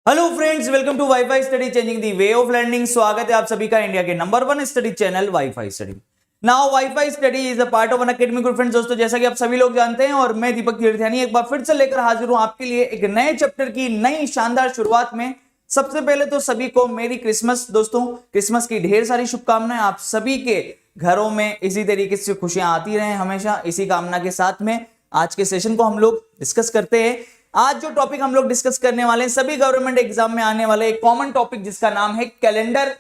Hello friends, welcome to WiFi study changing the way of learning. स्वागत है आप सभी का इंडिया के number 1 study channel WiFi study. Now WiFi study is a part of Unacademy group. Friends दोस्तों, जैसा कि आप सभी लोग जानते हैं और मैं दीपक तीर्थयानी एक बार फिर से लेकर हाजिर हूं आपके लिए एक नए चैप्टर की नई शानदार शुरुआत में। सबसे पहले तो सभी को मेरी क्रिसमस। दोस्तों, क्रिसमस की ढेर सारी शुभकामनाएं। आप सभी के घरों में इसी तरीके से खुशियां आती रहें हमेशा। इसी कामना के साथ में आज के सेशन को हम लोग डिस्कस करते हैं। आज जो टॉपिक हम लोग डिस्कस करने वाले हैं सभी गवर्नमेंट एग्जाम में आने वाले एक कॉमन टॉपिक जिसका नाम है कैलेंडर।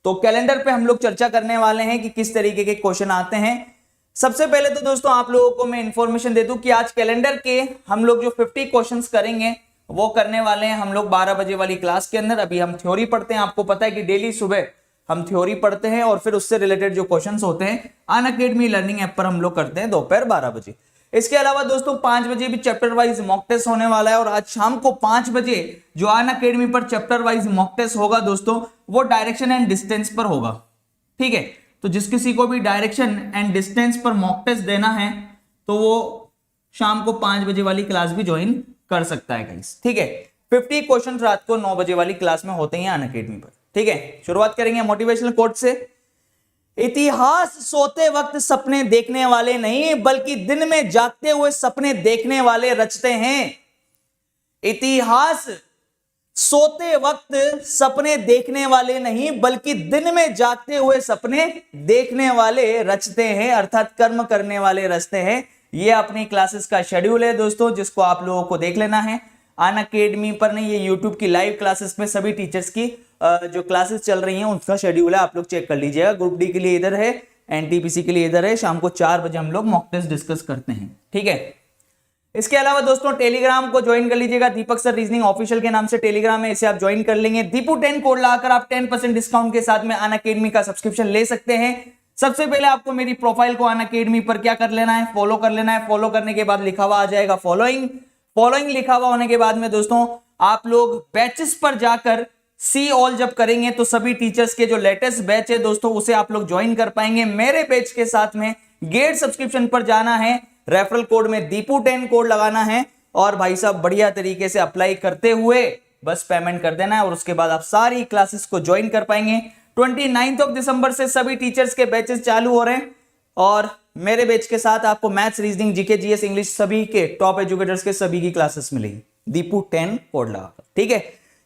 तो कैलेंडर पे हम लोग चर्चा करने वाले हैं कि किस तरीके के क्वेश्चन आते हैं। सबसे पहले तो दोस्तों आप लोगों को मैं इंफॉर्मेशन दे दूं कि आज कैलेंडर के हम लोग जो 50 क्वेश्चंस करेंगे वो करने वाले हैं हम लोग 12 बजे वाली क्लास के अंदर। अभी हम थ्योरी पढ़ते हैं। आपको पता है कि डेली सुबह हम थ्योरी पढ़ते हैं और फिर उससे रिलेटेड जो क्वेश्चंस होते हैं अनअकैडमी लर्निंग ऐप पर हम लोग करते हैं दोपहर 12 बजे। इसके अलावा दोस्तों 5 बजे भी चैप्टर वाइज मॉक टेस्ट होने वाला है और आज शाम को 5 बजे जो अनअकैडमी पर चैप्टर वाइज मॉक टेस्ट होगा दोस्तों वो डायरेक्शन एंड डिस्टेंस पर होगा। ठीक है, तो जिस किसी को भी डायरेक्शन एंड डिस्टेंस पर मॉक टेस्ट देना है तो वो शाम को 5 बजे वाली क्लास भी ज्वाइन कर सकता है गाइस। ठीक है, 50 क्वेश्चन रात को 9 बजे वाली क्लास में होते हैं अनअकैडमी पर। ठीक है, शुरुआत करेंगे मोटिवेशनल कोट से। इतिहास सोते वक्त सपने देखने वाले नहीं बल्कि दिन में जागते हुए सपने देखने वाले रचते हैं। इतिहास सोते वक्त सपने देखने वाले नहीं बल्कि दिन में जागते हुए सपने देखने वाले रचते हैं, अर्थात कर्म करने वाले रचते हैं। ये अपनी क्लासेस का शेड्यूल है दोस्तों, जिसको आप लोगों को देख लेना है। अनअकैडमी पर नहीं, ये यूट्यूब की लाइव क्लासेस में सभी टीचर्स की जो क्लासेस चल रही हैं उसका शेड्यूल है, आप लोग चेक कर लीजिएगा। ग्रुप डी के लिए इधर है, एनटीपीसी के लिए इधर है। शाम को 4 बजे हम लोग मॉक टेस्ट डिस्कस करते हैं। ठीक है, इसके अलावा दोस्तों टेलीग्राम को ज्वाइन कर लीजिएगा। दीपक सर रीजनिंग ऑफिशियल के नाम से टेलीग्राम है, इसे आप ज्वाइन कर लेंगे। दीपू 10 कोड लगाकर आप 10% डिस्काउंट के साथ में अनअकैडमी का सब्सक्रिप्शन ले सकते हैं। सबसे पहले आपको मेरी प्रोफाइल को अनअकैडमी पर क्या कर लेना है, फॉलो कर लेना है। फॉलो करने के बाद लिखा हुआ आ जाएगा फॉलोइंग। फॉलोइंग लिखा हुआ होने के बाद में दोस्तों आप लोग बैचेस पर जाकर सी ऑल जब करेंगे तो सभी टीचर्स के जो लेटेस्ट बैच है दोस्तों उसे आप लोग ज्वाइन कर पाएंगे। मेरे बैच के साथ में गेट सब्सक्रिप्शन पर जाना है, रेफरल कोड में दीपू 10 कोड लगाना है और भाई साहब बढ़िया तरीके से अप्लाई करते हुए बस पेमेंट कर देना है और उसके बाद आप सारी क्लासेस को ज्वाइन कर पाएंगे। 29 दिसंबर से सभी टीचर्स के बैचेस चालू हो रहे हैं और मेरे बैच के साथ आपको maths, reasoning, GK, GS, English सभी के टॉप एजुकेटर्स के सभी की क्लासेस मिलेगी दीपू 10 कोड लगाकर। ठीक है,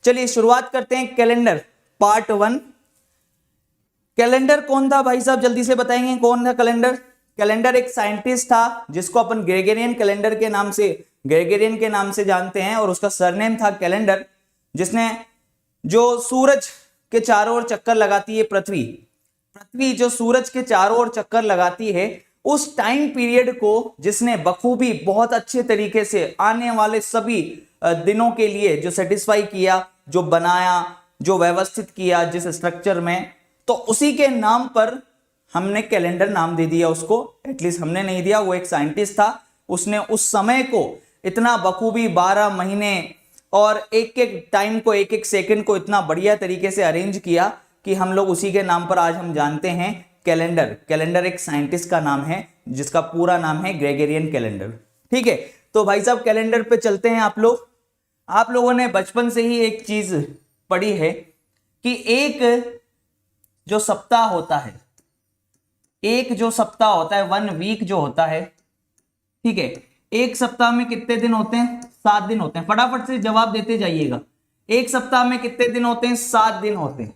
चलिए शुरुआत करते हैं। Calendar part 1। कैलेंडर कौन था भाई साहब, जल्दी से बताएंगे कौन था कैलेंडर। कैलेंडर एक साइंटिस्ट था जिसको अपन ग्रेगोरियन कैलेंडर के नाम से, ग्रेगोरियन के नाम से जानते हैं और उसका सरनेम था कैलेंडर, जिसने जो सूरज के चारों ओर चक्कर लगाती है पृथ्वी जो सूरज के चारों ओर चक्कर लगाती है उस टाइम पीरियड को जिसने बखूबी बहुत अच्छे तरीके से आने वाले सभी दिनों के लिए जो सेटिस्फाई किया, जो बनाया, जो व्यवस्थित किया जिस स्ट्रक्चर में, तो उसी के नाम पर हमने कैलेंडर नाम दे दिया उसको। एटलीस्ट हमने नहीं दिया, वो एक साइंटिस्ट था, उसने उस समय को इतना बखूबी 12 महीने और एक एक टाइम को, एक एक सेकंड को इतना बढ़िया तरीके से अरेंज किया कि हम लोग उसी के नाम पर आज हम जानते हैं कैलेंडर। कैलेंडर एक साइंटिस्ट का नाम है जिसका पूरा नाम है ग्रेगोरियन कैलेंडर। ठीक है, तो भाई साहब कैलेंडर पे चलते हैं। आप लोगों ने बचपन से ही एक चीज पढ़ी है कि एक जो सप्ताह होता है, वन वीक जो होता है, ठीक है, एक सप्ताह में कितने दिन होते हैं? 7 दिन होते हैं। फटाफट से जवाब देते जाइएगा। एक सप्ताह में कितने दिन होते हैं? 7 दिन होते हैं।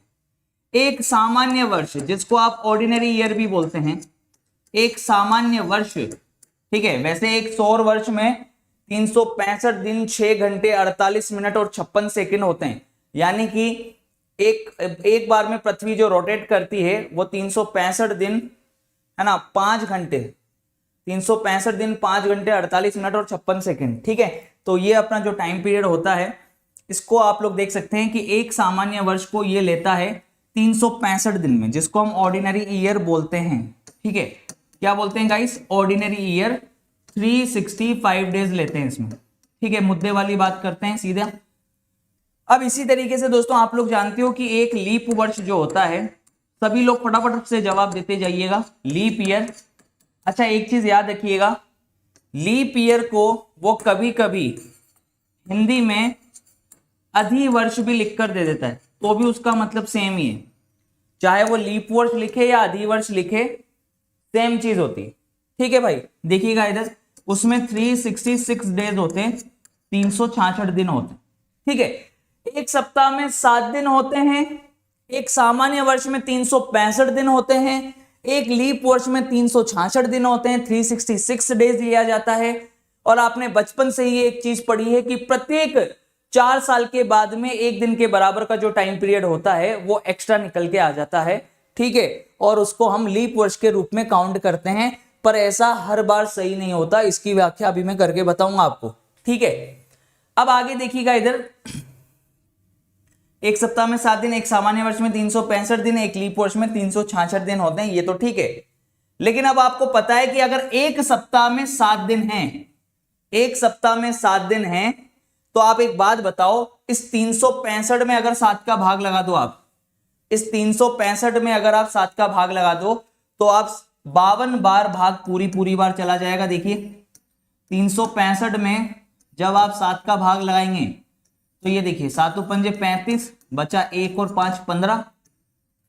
एक सामान्य वर्ष जिसको आप ऑर्डिनरी ईयर भी बोलते हैं, एक सामान्य वर्ष, ठीक है, वैसे एक सौर वर्ष में 365 दिन 6 घंटे 48 मिनट और 56 सेकंड होते हैं। यानी कि एक बार में पृथ्वी जो रोटेट करती है वो 365 दिन है ना, 5 घंटे 365 दिन 5 घंटे 48 मिनट और 56 सेकंड। ठीक है, तो ये अपना जो टाइम पीरियड होता है इसको आप लोग देख सकते हैं कि एक सामान्य वर्ष को ये लेता है 365 दिन में, जिसको हम ऑर्डिनरी ईयर बोलते हैं। ठीक है, क्या बोलते हैं गाइस? ऑर्डिनरी ईयर 365 डेज लेते हैं इसमें। ठीक है, मुद्दे वाली बात करते हैं सीधा। अब इसी तरीके से दोस्तों आप लोग जानते हो कि एक लीप वर्ष जो होता है, सभी लोग फटाफट से जवाब देते जाइएगा। लीप ईयर, अच्छा एक चीज याद रखिएगा, लीप ईयर को वो कभी कभी हिंदी में अधिवर्ष भी लिखकर दे देता है तो भी उसका मतलब सेम ही है, चाहे वो लीप वर्ष लिखे या अधिवर्ष लिखे, सेम चीज होती है। ठीक है भाई, देखिएगा इधर उसमें 366 डेज होते हैं, 366 दिन होते हैं। ठीक है, एक सप्ताह में 7 दिन होते हैं, एक सामान्य वर्ष में 365 दिन होते हैं, एक लीप वर्ष में 366 दिन होते हैं, 366 डेज लिया जाता है। और आपने बचपन से ही एक चीज पढ़ी है कि प्रत्येक 4 साल के बाद में एक दिन के बराबर का जो टाइम पीरियड होता है वो एक्स्ट्रा निकल के आ जाता है। ठीक है, और उसको हम लीप वर्ष के रूप में काउंट करते हैं, पर ऐसा हर बार सही नहीं होता, इसकी व्याख्या अभी मैं करके बताऊंगा आपको। ठीक है, अब आगे देखिएगा इधर, एक सप्ताह में 7 दिन, एक सामान्य वर्ष में 365 दिन, एक लीप वर्ष में 366 दिन होते हैं, ये तो ठीक है। लेकिन अब आपको पता है कि अगर एक सप्ताह में 7 दिन हैं, एक सप्ताह में 7 दिन हैं, तो आप एक बात बताओ, इस 365 में अगर 7 का भाग लगा दो, आप इस 365 में अगर आप 7 का भाग लगा दो तो आप 52 बार भाग पूरी बार चला जाएगा। देखिए 365 में जब आप 7 का भाग लगाएंगे तो ये देखिए 7 पंजे 35, बचा 1 और 5 15,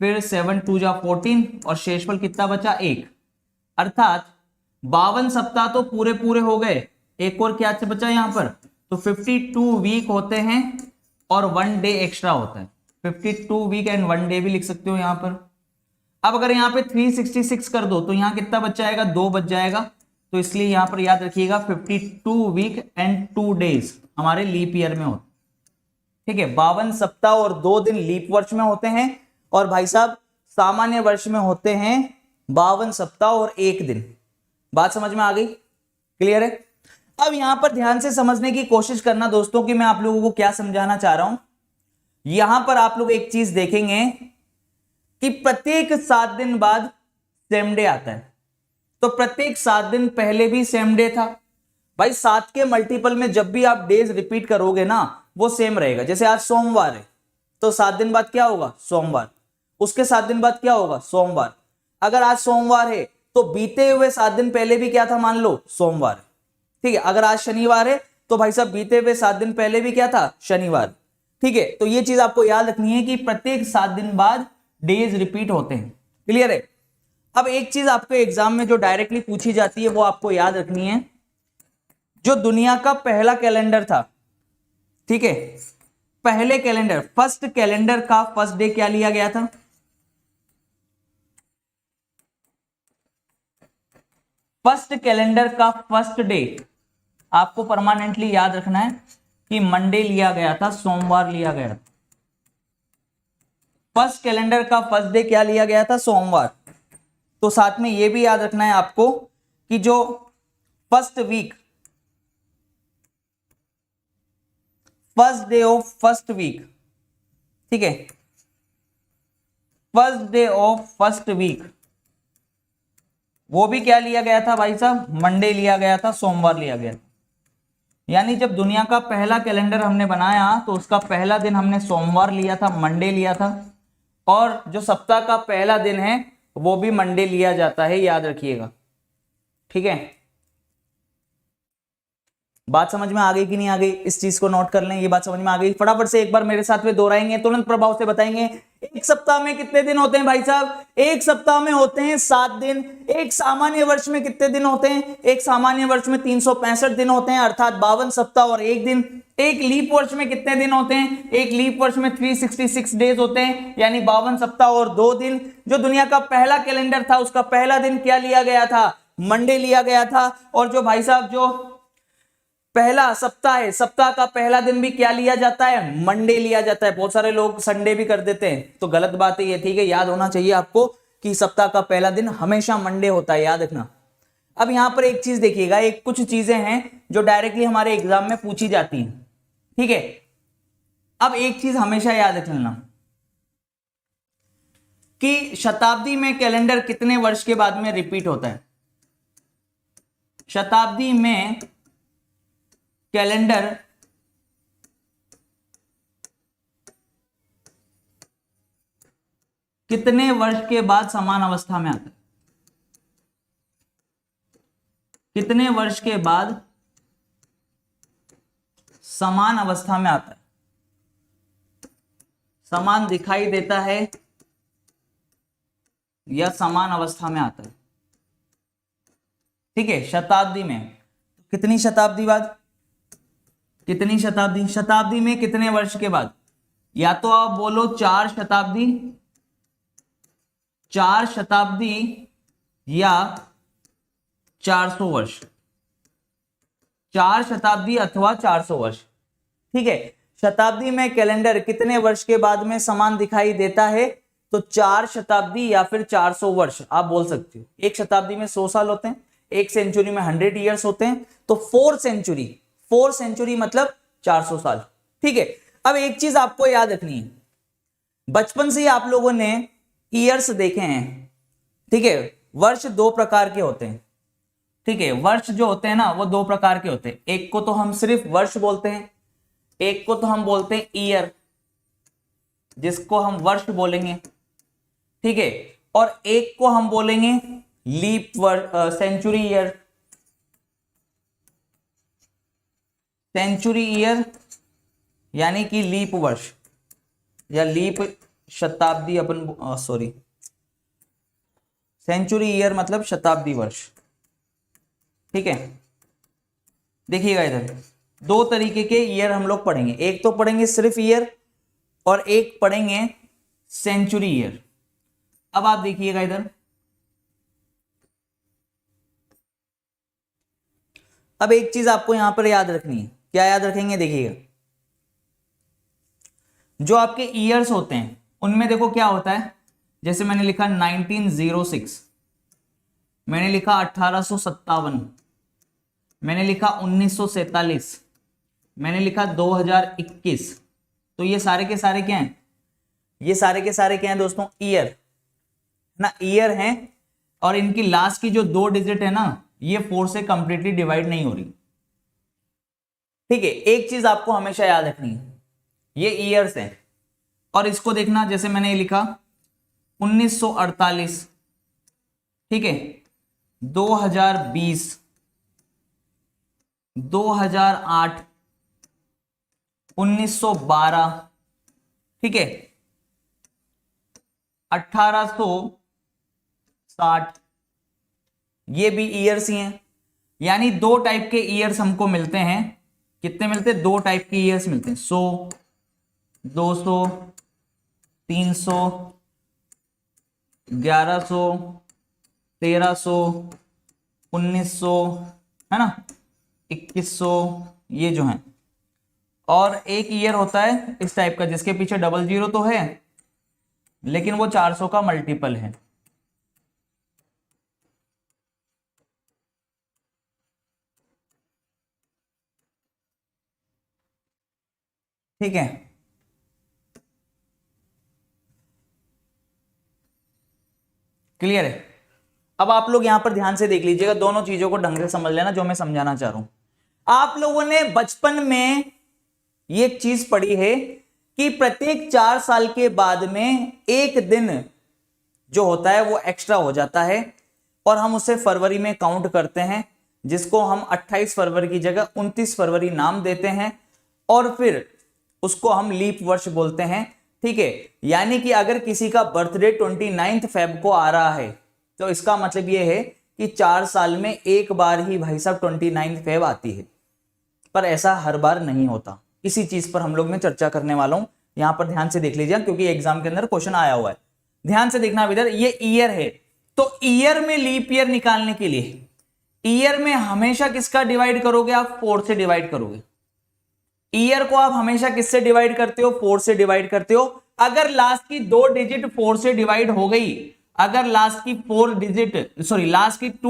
फिर 7 2 जा 14 और शेषफल कितना बचा 1, अर्थात 52 सप्ताह तो पूरे हो गए, एक और क्या बचा यहाँ पर, तो 52 वीक होते हैं और 1 डे एक्स्ट्रा होता है, 52 वीक एंड 1 डे भी लिख सकते हो यहाँ पर। अब अगर यहाँ पे 366 कर दो तो यहाँ कितना बच जाएगा, 2 बच जाएगा, तो इसलिए यहाँ पर याद रखिएगा 52 वीक एंड 2 डेज हमारे लीप ईयर में होते। ठीक है, 52 सप्ताह और 2 दिन लीप वर्ष में होते हैं, और भाई साहब सामान्य वर्ष में होते हैं 52 सप्ताह और 1 दिन। बात समझ में आ गई, क्लियर है? अब यहां पर ध्यान से समझने की कोशिश करना दोस्तों कि मैं आप लोगों को क्या समझाना चाह रहा हूं। यहां पर आप लोग एक चीज देखेंगे कि प्रत्येक 7 दिन बाद सेम डे आता है, तो प्रत्येक 7 दिन पहले भी सेम डे था। भाई 7 के मल्टीपल में जब भी आप डेज रिपीट करोगे ना वो सेम रहेगा। जैसे आज सोमवार है तो 7 दिन बाद क्या होगा, सोमवार, उसके 7 दिन बाद क्या होगा, सोमवार। अगर आज सोमवार है तो बीते हुए 7 दिन पहले भी क्या था, मान लो सोमवार। ठीक है, अगर आज शनिवार है तो भाई साहब बीते हुए 7 दिन पहले भी क्या था, शनिवार। ठीक है, तो ये चीज आपको याद रखनी है कि प्रत्येक 7 दिन बाद डेज रिपीट होते हैं, क्लियर है? अब एक चीज आपको एग्जाम में जो डायरेक्टली पूछी जाती है वो आपको याद रखनी है, जो दुनिया का पहला कैलेंडर था, ठीक है, पहले कैलेंडर, फर्स्ट कैलेंडर का फर्स्ट डे क्या लिया गया था, फर्स्ट कैलेंडर का फर्स्ट डे आपको परमानेंटली याद रखना है कि मंडे लिया गया था, सोमवार लिया गया था। फर्स्ट कैलेंडर का फर्स्ट डे क्या लिया गया था, सोमवार। तो साथ में यह भी याद रखना है आपको कि जो first week, first day of first week, ठीक है, first day of first week वो भी क्या लिया गया था भाई साहब, मंडे लिया गया था, सोमवार लिया गया था। यानी जब दुनिया का पहला कैलेंडर हमने बनाया तो उसका पहला दिन हमने सोमवार लिया था, मंडे लिया था, और जो सप्ताह का पहला दिन है वो भी मंडे लिया जाता है, याद रखिएगा। ठीक है, बात समझ में आ गई कि नहीं आ गई, इस चीज को नोट कर लें, ये बात समझ में आ गई। फटाफट से एक बार मेरे साथ में दोहराएंगे, तुरंत प्रभाव से बताएंगे। एक सप्ताह में कितने दिन होते हैं भाई साहब, एक सप्ताह में होते हैं 7 दिन। एक सामान्य वर्ष में कितने दिन होते हैं, एक सामान्य वर्ष में 365 दिन होते हैं, अर्थात 52 सप्ताह और 1 दिन। एक लीप वर्ष में कितने दिन होते हैं, एक लीप वर्ष में 366 डेज होते हैं, यानी 52 सप्ताह और 2 दिन। जो दुनिया का पहला कैलेंडर था उसका पहला दिन क्या लिया गया था, मंडे लिया गया था। और जो भाई साहब जो पहला सप्ताह है, सप्ताह का पहला दिन भी क्या लिया जाता है, मंडे लिया जाता है। बहुत सारे लोग संडे भी कर देते हैं, तो गलत बात है ये, ठीक है, याद होना चाहिए आपको कि सप्ताह का पहला दिन हमेशा मंडे होता है, याद रखना। अब यहां पर एक चीज देखिएगा, एक कुछ चीजें हैं जो डायरेक्टली हमारे एग्जाम में पूछी जाती हैं, ठीक है। अब एक चीज हमेशा याद रख लेना कि शताब्दी में कैलेंडर कितने वर्ष के बाद में रिपीट होता है, शताब्दी में कैलेंडर कितने वर्ष के बाद समान अवस्था में आता है, कितने वर्ष के बाद समान अवस्था में आता है। समान दिखाई देता है या समान अवस्था में आता है। ठीक है, शताब्दी में कितनी शताब्दी बाद, कितनी शताब्दी, शताब्दी में कितने वर्ष के बाद, या तो आप बोलो 4 शताब्दी, 4 शताब्दी या 400 वर्ष, 4 शताब्दी अथवा 400 वर्ष। ठीक है, शताब्दी में कैलेंडर कितने वर्ष के बाद में समान दिखाई देता है, तो 4 शताब्दी या फिर 400 वर्ष आप बोल सकते हो। एक शताब्दी में 100 साल होते हैं, एक सेंचुरी में 100 ईयर्स होते हैं, तो 4 सेंचुरी मतलब 400 साल। ठीक है, अब एक चीज आपको याद रखनी है, बचपन से ही आप लोगों ने ईयर्स देखे हैं। ठीक है, वर्ष 2 प्रकार के होते हैं। ठीक है, वर्ष जो होते हैं ना वो 2 प्रकार के होते हैं, एक को तो हम सिर्फ वर्ष बोलते हैं, एक को तो हम बोलते हैं ईयर, जिसको हम वर्ष बोलेंगे। ठीक है, और एक को हम बोलेंगे लीप वर्ष, सेंचुरी ईयर, सेंचुरी ईयर यानी कि लीप वर्ष या लीप शताब्दी, अपन सॉरी सेंचुरी ईयर मतलब शताब्दी वर्ष। ठीक है, देखिएगा इधर 2 तरीके के ईयर हम लोग पढ़ेंगे, एक तो पढ़ेंगे सिर्फ ईयर और एक पढ़ेंगे सेंचुरी ईयर। अब आप देखिएगा इधर, अब एक चीज आपको यहां पर याद रखनी है, क्या याद रखेंगे, देखिएगा जो आपके ईयर्स होते हैं उनमें देखो क्या होता है, जैसे मैंने लिखा 1906, मैंने लिखा 1857, मैंने लिखा 1947, मैंने लिखा 2021, तो ये सारे के सारे क्या हैं, ये सारे के सारे क्या हैं दोस्तों, ईयर ना, ईयर हैं। और इनकी लास्ट की जो 2 डिजिट है ना, ये 4 से कंप्लीटली डिवाइड नहीं हो रही। ठीक है, एक चीज आपको हमेशा याद रखनी है, ये ईयर्स हैं, और इसको देखना, जैसे मैंने लिखा 1948, ठीक है, 2020, 2008, 1912, ठीक है, 1860, ये भी ईयर्स ही हैं। यानी 2 टाइप के ईयर्स हमको मिलते हैं, कितने मिलते हैं, 2 टाइप के ईयर्स मिलते हैं, 100, 200, 300, 1100, 1300, 1900, है ना, 2100, ये जो है। और एक ईयर होता है इस टाइप का जिसके पीछे 00 तो है लेकिन वो 400 का मल्टीपल है। ठीक है, क्लियर है। अब आप लोग यहां पर ध्यान से देख लीजिएगा, दोनों चीजों को ढंग से समझ लेना जो मैं समझाना चाह रहा हूं। आप लोगों ने बचपन में ये एक चीज पढ़ी है कि प्रत्येक 4 साल के बाद में एक दिन जो होता है वो एक्स्ट्रा हो जाता है और हम उसे फरवरी में काउंट करते हैं, जिसको हम 28 फरवरी की जगह 29 फरवरी नाम देते हैं और फिर उसको हम लीप वर्ष बोलते हैं। ठीक है, यानी कि अगर किसी का बर्थडे 29 फेब को आ रहा है तो इसका मतलब यह है कि 4 साल में एक बार ही भाई साहब 29 फेब आती है, पर ऐसा हर बार नहीं होता। इसी चीज पर हम लोग मैं चर्चा करने वाला हूं, यहां पर ध्यान से देख लीजिए क्योंकि एग्जाम के अंदर क्वेश्चन आया हुआ है। ध्यान से देखना इधर, ये ईयर है, तो ईयर में लीप ईयर निकालने के लिए ईयर में हमेशा किसका डिवाइड करोगे आप, 4 से डिवाइड करोगे। ईयर को आप हमेशा किससे डिवाइड करते हो, 4 से डिवाइड करते हो। अगर लास्ट की 2 डिजिट 4 से डिवाइड हो गई, अगर लास्ट की 2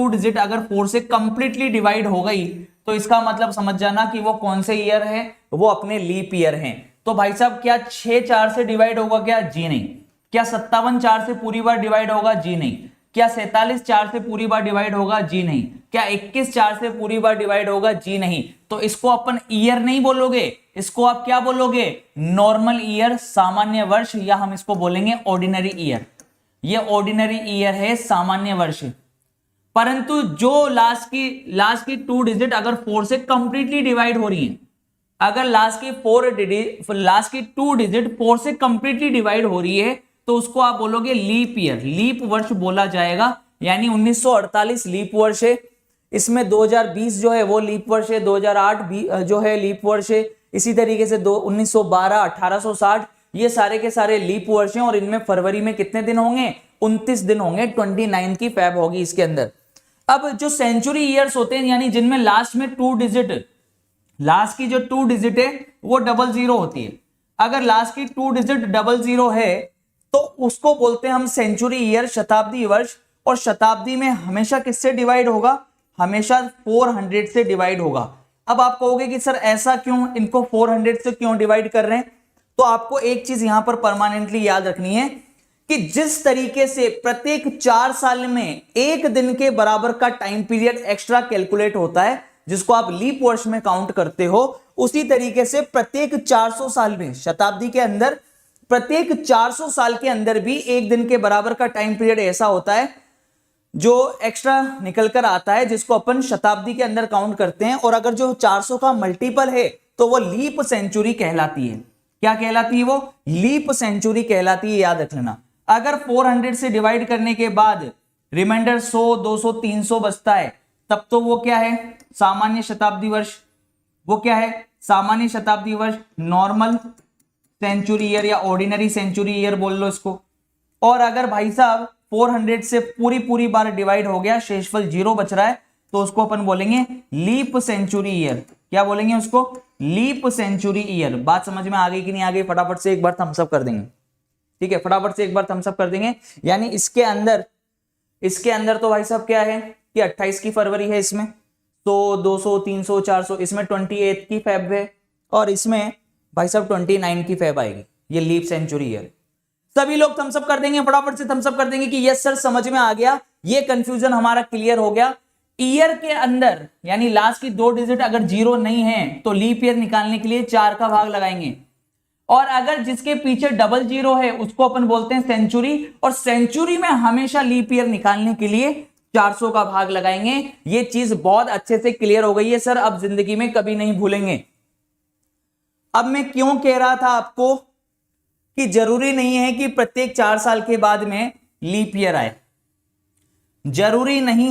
डिजिट अगर 4 से कंप्लीटली डिवाइड हो गई तो इसका मतलब समझ जाना कि वो कौन से ईयर है, वो अपने लीप ईयर हैं। तो भाई साहब क्या 6 4 से डिवाइड होगा क्या, जी नहीं। क्या 57 4 से पूरी बार डिवाइड होगा, जी नहीं। क्या 47 4 से पूरी बार डिवाइड होगा, जी नहीं। क्या 21 4 से पूरी बार डिवाइड होगा, जी नहीं। तो इसको अपन ईयर नहीं बोलोगे, इसको आप क्या बोलोगे, नॉर्मल ईयर, सामान्य वर्ष, या हम इसको बोलेंगे ऑर्डिनरी ईयर। ये ऑर्डिनरी ईयर है, सामान्य वर्ष। परंतु जो लास्ट की 2 डिजिट अगर 4 से कंप्लीटली डिवाइड हो रही है अगर लास्ट की 2 डिजिट 4 से कंप्लीटली डिवाइड हो रही है तो उसको आप बोलोगे लीप ईयर, लीप वर्ष बोला जाएगा। यानी 1948 लीप वर्ष है, इसमें 2020 जो है वो लीप वर्ष है, 2008 भी जो है लीप वर्ष है, इसी तरीके से 1912, 1860 ये सारे के सारे लीप वर्ष हैं। और इनमें फरवरी में कितने दिन होंगे? 29 दिन होंगे, 29 की फेब होगी इसके अंदर। अब जो सेंचुरी ईयर्स होते हैं यानी जिनमें लास्ट में 2 डिजिट, लास्ट की जो 2 डिजिट है वो 00 होती है। अगर लास्ट की 2 डिजिट 00 है तो उसको बोलते हैं हम सेंचुरी ईयर, शताब्दी वर्ष। और शताब्दी में हमेशा किससे डिवाइड होगा? हमेशा 400 से डिवाइड होगा। अब आप कहोगे कि सर ऐसा क्यों, इनको 400 से क्यों डिवाइड कर रहे हैं? तो आपको एक चीज यहां पर परमानेंटली याद रखनी है कि जिस तरीके से प्रत्येक 4 साल में एक दिन के बराबर का टाइम पीरियड एक्स्ट्रा कैलकुलेट होता है जिसको आप लीप वर्ष में काउंट करते हो, उसी तरीके से प्रत्येक 400 साल में, शताब्दी के अंदर प्रत्येक 400 साल के अंदर भी एक दिन के बराबर का टाइम पीरियड ऐसा होता है जो एक्स्ट्रा निकल कर आता है जिसको अपन शताब्दी के अंदर काउंट करते हैं। और अगर जो 400 का मल्टीपल है तो वो लीप सेंचुरी कहलाती है। क्या कहलाती है? वो लीप सेंचुरी कहलाती है, याद रख लेना। अगर 400 से डिवाइड करने के बाद रिमाइंडर 100, 200, 300 बचता है तब तो वो क्या है? सामान्य शताब्दी वर्ष। वो क्या है? सामान्य शताब्दी वर्ष, नॉर्मल सेंचुरी ईयर या ऑर्डिनरी सेंचुरी ईयर बोल लो इसको। और अगर भाई साहब 400 से पूरी बार डिवाइड हो गया, शेषफल 0 बच रहा है, तो उसको अपन बोलेंगे लीप सेंचुरी ईयर। क्या बोलेंगे उसको? Leap century year. बात समझ में आ गई कि नहीं आ गई? फटाफट से एक बार थम्स अप कर देंगे, ठीक है? फटाफट से एक बार थम्स अप कर देंगे। यानी इसके अंदर तो भाई साहब क्या है कि 28 की फरवरी है, इसमें 100, 200, 300, 400, इसमें 28 की फेब है, और इसमें भाई साहब 29 की फेब आएगी। ये लीप सेंचुरी ईयर। सभी लोग थम्स अप कर देंगे, फटाफट से थम्स अप कर देंगे कि यस सर समझ में आ गया, ये कंफ्यूजन हमारा क्लियर हो गया। ईयर के अंदर यानी लास्ट की 2 डिजिट अगर 0 नहीं है तो लीप ईयर निकालने के लिए 4 का भाग लगाएंगे, और अगर जिसके पीछे 00 है उसको अपन बोलते हैं सेंचुरी, और सेंचुरी में हमेशा लीप ईयर निकालने के लिए 400 का भाग लगाएंगे। ये चीज बहुत अच्छे से क्लियर हो गई है सर, अब जिंदगी में कभी नहीं भूलेंगे। अब मैं क्यों कह रहा था आपको कि जरूरी नहीं है कि प्रत्येक 4 साल के बाद में लीप ईयर आए। जरूरी नहीं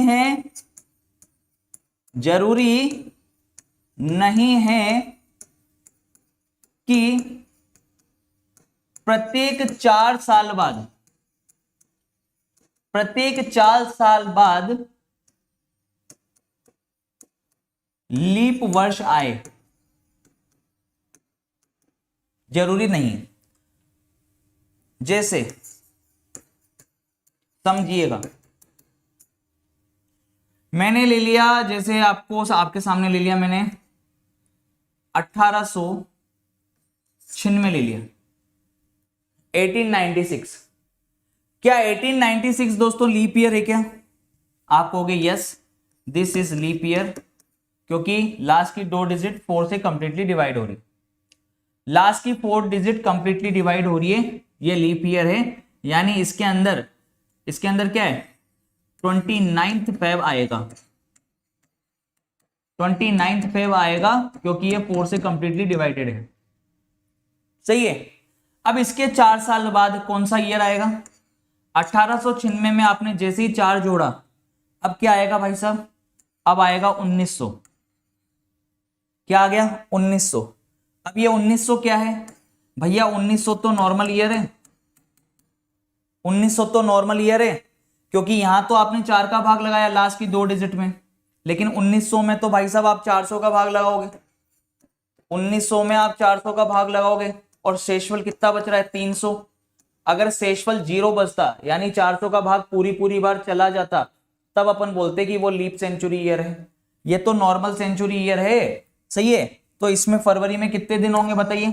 है कि प्रत्येक 4 साल बाद लीप वर्ष आए, जरूरी नहीं है। जैसे समझिएगा, मैंने ले लिया, जैसे आपके सामने ले लिया मैंने 1896 ले लिया 1896। क्या 1896 दोस्तों लीप ईयर है क्या? आप कहोगे yes this is leap year, क्योंकि लास्ट की 2 डिजिट 4 से कंप्लीटली डिवाइड हो रही, लास्ट की 4 डिजिट कंप्लीटली डिवाइड हो रही है, ये लीप ईयर है। यानी इसके अंदर क्या है? 29 फेब आएगा, 29 फेब आएगा, क्योंकि ये 4 से कंप्लीटली डिवाइडेड है। सही है। अब इसके 4 साल बाद कौन सा ईयर आएगा? 1896 में आपने जैसे ही 4 जोड़ा, अब क्या आएगा भाई साहब? अब आएगा 1900। क्या आ गया? 1900। अब ये 1900 क्या है भैया? 1900 तो नॉर्मल ईयर है, 1900 तो नॉर्मल ईयर है, क्योंकि यहां तो आपने 4 का भाग लगाया लास्ट की 2 डिजिट में, लेकिन 1900 में तो भाई साहब आप 400 का भाग लगाओगे, 1900 में आप 400 का भाग लगाओगे, और शेषफल कितना बच रहा है? 300। अगर शेषफल 0 बचता यानी 400 का भाग पूरी बार चला जाता, तब अपन बोलते कि वो लीप सेंचुरी ईयर है। ये तो नॉर्मल सेंचुरी ईयर है, सही है। तो इसमें फरवरी में कितने दिन होंगे बताइए?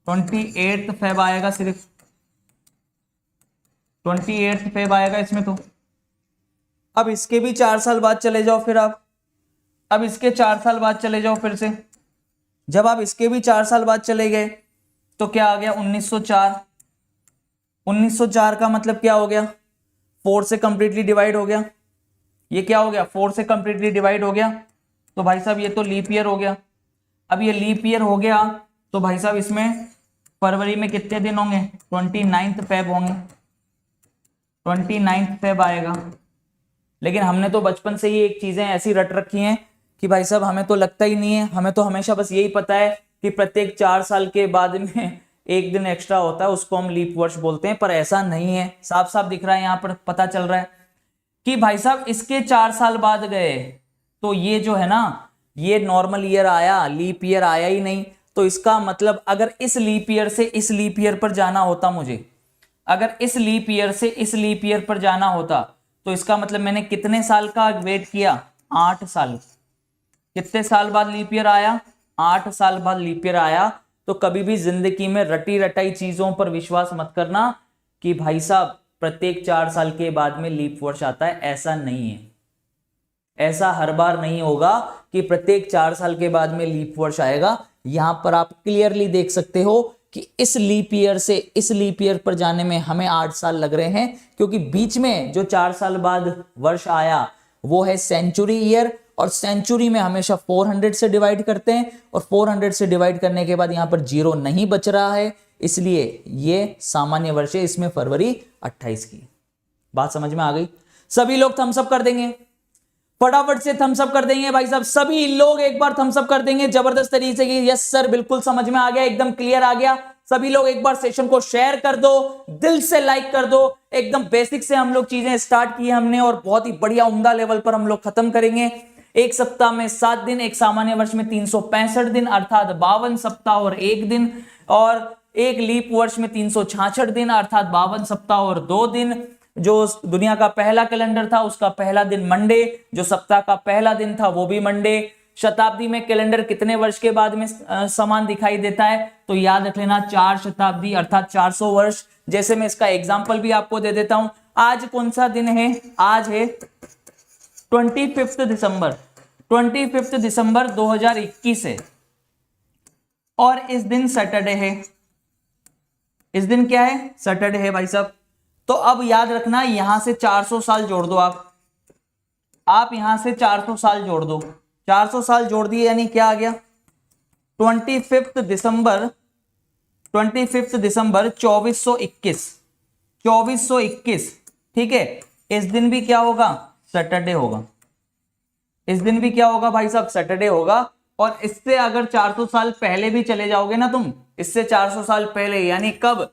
28 फेब आएगा, सिर्फ 28 फेब आएगा इसमें तो। अब इसके भी 4 साल बाद चले जाओ फिर आप, अब इसके 4 साल बाद चले जाओ फिर से। जब आप इसके भी 4 साल बाद चले गए तो क्या आ गया? 1904। 1904 का मतलब क्या हो गया? 4 से कंप्लीटली डिवाइड हो गया। ये क्या हो गया? 4 से कंप्लीटली डिवाइड हो गया, तो भाई साहब ये तो लीप ईयर हो गया। अब ये लीप ईयर हो गया तो भाई साहब इसमें फरवरी में कितने दिन होंगे, 29 फेब होंगे, 29 फेब आएगा। लेकिन हमने तो बचपन से ही एक चीजें ऐसी रट रखी हैं कि भाई साहब हमें तो लगता ही नहीं है, हमें तो हमेशा बस यही पता है कि प्रत्येक 4 साल के बाद में एक दिन एक्स्ट्रा होता है, उसको हम लीप वर्ष बोलते हैं। पर ऐसा नहीं है, साफ साफ दिख रहा है यहाँ पर, पता चल रहा है कि भाई साहब इसके 4 साल बाद गए तो ये जो है ना, ये नॉर्मल ईयर आया, लीप ईयर आया ही नहीं। तो इसका मतलब अगर इस लीप ईयर से इस लीप ईयर पर जाना होता मुझे, अगर इस लीप ईयर से इस लीप ईयर पर जाना होता तो इसका मतलब मैंने कितने साल का वेट किया, 8 साल। कितने साल बाद लीप ईयर आया, 8 साल बाद लीप ईयर आया। तो कभी भी जिंदगी में रटी रटाई चीजों पर विश्वास मत करना कि भाई साहब प्रत्येक 4 साल के बाद में लीप वर्ष आता है, ऐसा नहीं है। ऐसा हर बार नहीं होगा कि प्रत्येक 4 साल के बाद में लीप वर्ष आएगा। यहां पर आप क्लियरली देख सकते हो कि इस लीप ईयर से इस लीप ईयर पर जाने में हमें 8 साल लग रहे हैं, क्योंकि बीच में जो 4 साल बाद वर्ष आया वो है सेंचुरी ईयर, और सेंचुरी में हमेशा 400 से डिवाइड करते हैं, और 400 से डिवाइड करने के बाद यहां पर 0 नहीं बच रहा है, इसलिए ये सामान्य वर्ष है, इसमें फरवरी 28 की। बात समझ में आ गई? सभी लोग थम्स अप कर देंगे, फटाफट से थम्स अप कर देंगे भाई साहब, सभी लोग एक बार थम्स अप कर देंगे जबरदस्त तरीके से कि यस सर बिल्कुल समझ में आ गया, एकदम क्लियर आ गया। सभी लोग एक बार सेशन को शेयर कर दो, दिल से लाइक कर दो। एकदम बेसिक से हम लोग चीजें स्टार्ट की हमने और बहुत ही बढ़िया उम्दा लेवल पर हम लोग खत्म करेंगे। एक सप्ताह में 7 दिन, एक सामान्य वर्ष में 365 दिन अर्थात 52 सप्ताह और 1 दिन, और एक लीप वर्ष में 366 दिन अर्थात 52 सप्ताह और 2 दिन। जो दुनिया का पहला कैलेंडर था उसका पहला दिन मंडे, जो सप्ताह का पहला दिन था वो भी मंडे। शताब्दी में कैलेंडर कितने वर्ष के बाद में समान दिखाई देता है, तो याद रख लेना 4 शताब्दी अर्थात 400 वर्ष। जैसे मैं इसका एग्जांपल भी आपको दे देता हूं। आज कौन सा दिन है, आज है 25 दिसंबर, 25 दिसंबर 2021 है, और इस दिन सैटरडे है। इस दिन क्या है, सैटरडे है भाई साहब। तो अब याद रखना यहां से 400 साल जोड़ दो आप यहां से 400 साल जोड़ दो, 400 साल जोड़ दिए यानी क्या आ गया, 25 दिसंबर 2421, 2421। ठीक है, इस दिन भी क्या होगा, सैटरडे होगा। इस दिन भी क्या होगा भाई साहब, सैटरडे होगा। और इससे अगर 400 साल पहले भी चले जाओगे ना तुम, इससे 400 साल पहले यानी कब,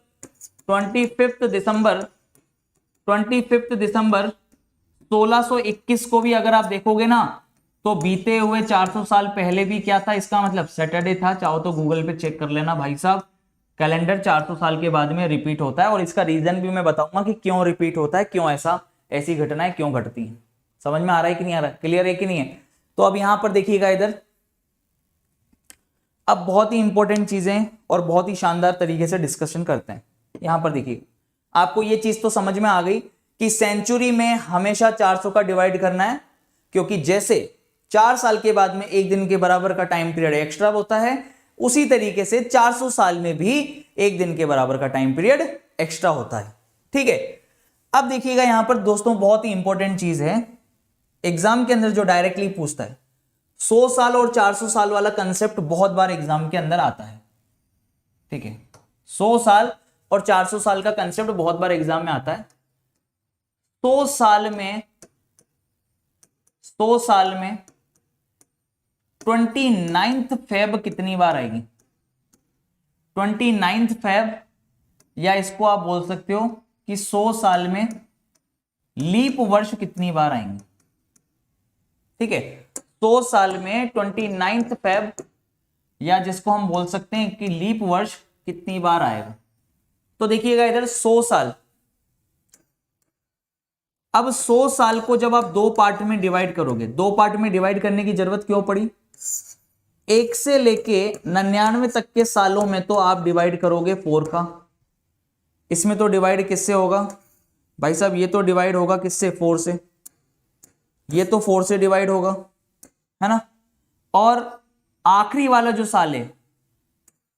25 दिसंबर 1621 को भी अगर आप देखोगे ना, तो बीते हुए 400 साल पहले भी क्या था, इसका मतलब सैटरडे था। चाहो तो गूगल पे चेक कर लेना भाई साहब, कैलेंडर 400 साल के बाद में रिपीट होता है, और इसका रीजन भी मैं बताऊंगा कि क्यों रिपीट होता है, क्यों ऐसी घटनाएं क्यों घटती हैं। समझ में आ रहा है कि नहीं आ रहा है, क्लियर है कि नहीं है? तो अब यहां पर देखिएगा इधर, अब बहुत ही इंपॉर्टेंट चीजें और बहुत ही शानदार तरीके से डिस्कशन करते हैं। यहां पर देखिए, आपको ये चीज तो समझ में आ गई कि सेंचुरी में हमेशा 400 का डिवाइड करना है, क्योंकि जैसे 4 साल के बाद में एक दिन के बराबर का टाइम पीरियड एक्स्ट्रा होता है, उसी तरीके से 400 साल में भी एक दिन के बराबर का टाइम पीरियड एक्स्ट्रा होता है। ठीक है, अब देखिएगा यहां पर दोस्तों, बहुत ही इंपॉर्टेंट चीज है, एग्जाम के अंदर जो डायरेक्टली पूछता है, 100 साल और 400 साल वाला कंसेप्ट बहुत बार एग्जाम के अंदर आता है। ठीक है, 100 साल और 400 साल का कंसेप्ट बहुत बार एग्जाम में आता है। 100 साल में 29 फेब कितनी बार आएगी, 29 फेब, या इसको आप बोल सकते हो कि 100 साल में लीप वर्ष कितनी बार आएंगे। ठीक है, 100 साल में 29 फेब, या जिसको हम बोल सकते हैं कि लीप वर्ष कितनी बार आएगा। तो देखिएगा इधर 100 साल, अब 100 साल को जब आप 2 पार्ट में डिवाइड करोगे, 2 पार्ट में डिवाइड करने की जरूरत क्यों पड़ी, 1 से लेके 99 तक के सालों में तो आप डिवाइड करोगे 4 का। इसमें तो डिवाइड किससे होगा भाई साहब, ये तो डिवाइड होगा किससे, 4 से, ये तो 4 से डिवाइड होगा, है ना। और आखिरी वाला जो साल है,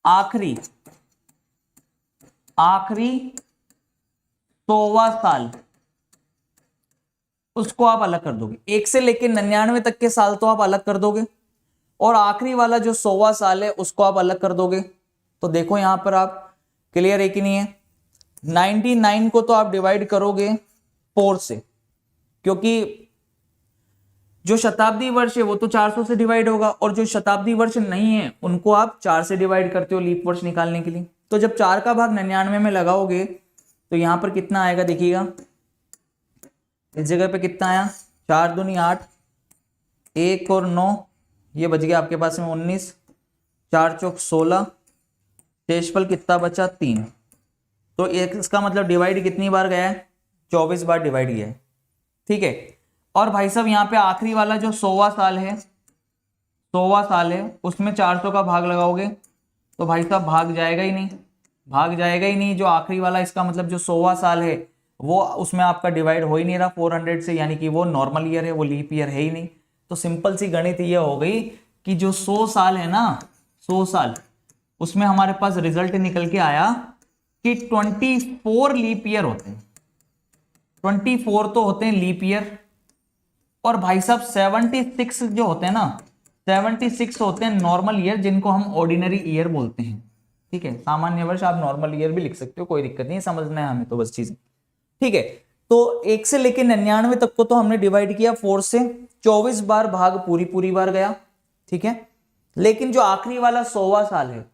आखिरी 100वां साल, उसको आप अलग कर दोगे। 1 से लेकर 99 तक के साल तो आप अलग कर दोगे, और आखिरी वाला जो 100वां साल है उसको आप अलग कर दोगे तो देखो यहां पर आप क्लियर है कि नहीं है। 99 को तो आप डिवाइड करोगे 4 से, क्योंकि जो शताब्दी वर्ष है वो तो 400 से डिवाइड होगा, और जो शताब्दी वर्ष नहीं है उनको आप 4 से डिवाइड करते हो लीप वर्ष निकालने के लिए। तो जब 4 का भाग 99 में लगाओगे तो यहां पर कितना आएगा देखिएगा, इस जगह पे कितना आया, 4 दूनी 8, 1 और 9, ये बच गया आपके पास में 19, 4 चौक 16, शेषफल कितना बचा 3। तो इसका मतलब डिवाइड कितनी बार गया है, 24 बार डिवाइड गया है, ठीक है। और भाई साहब यहाँ पे आखिरी वाला जो 100वां साल है, 100वां साल है उसमें 400 का भाग लगाओगे तो भाई साहब भाग जाएगा ही नहीं, भाग जाएगा ही नहीं। जो आखिरी वाला इसका मतलब जो 100वां साल है वो उसमें आपका डिवाइड हो ही नहीं रहा 400 से, यानी कि वो नॉर्मल ईयर है, वो लीप ईयर है ही नहीं। तो सिंपल सी गणित ये हो गई कि जो 100 साल है ना, 100 साल, उसमें हमारे पास रिजल्ट निकल के आया कि 24 लीप ईयर होते हैं, 24 तो होते हैं लीप ईयर। और भाई साहब 76 जो होते हैं ना, 76 होते हैं नॉर्मल ईयर, जिनको हम ऑर्डिनरी ईयर बोलते हैं, ठीक है। सामान्य वर्ष आप नॉर्मल ईयर भी लिख सकते हो, कोई दिक्कत नहीं, समझना है हमें तो बस चीजें, ठीक है। तो 1 से लेकर 99 तक को तो हमने डिवाइड किया 4 से, 24 बार भाग पूरी बार गया, ठीक है। लेकिन जो आखिरी वाला 100वां साल है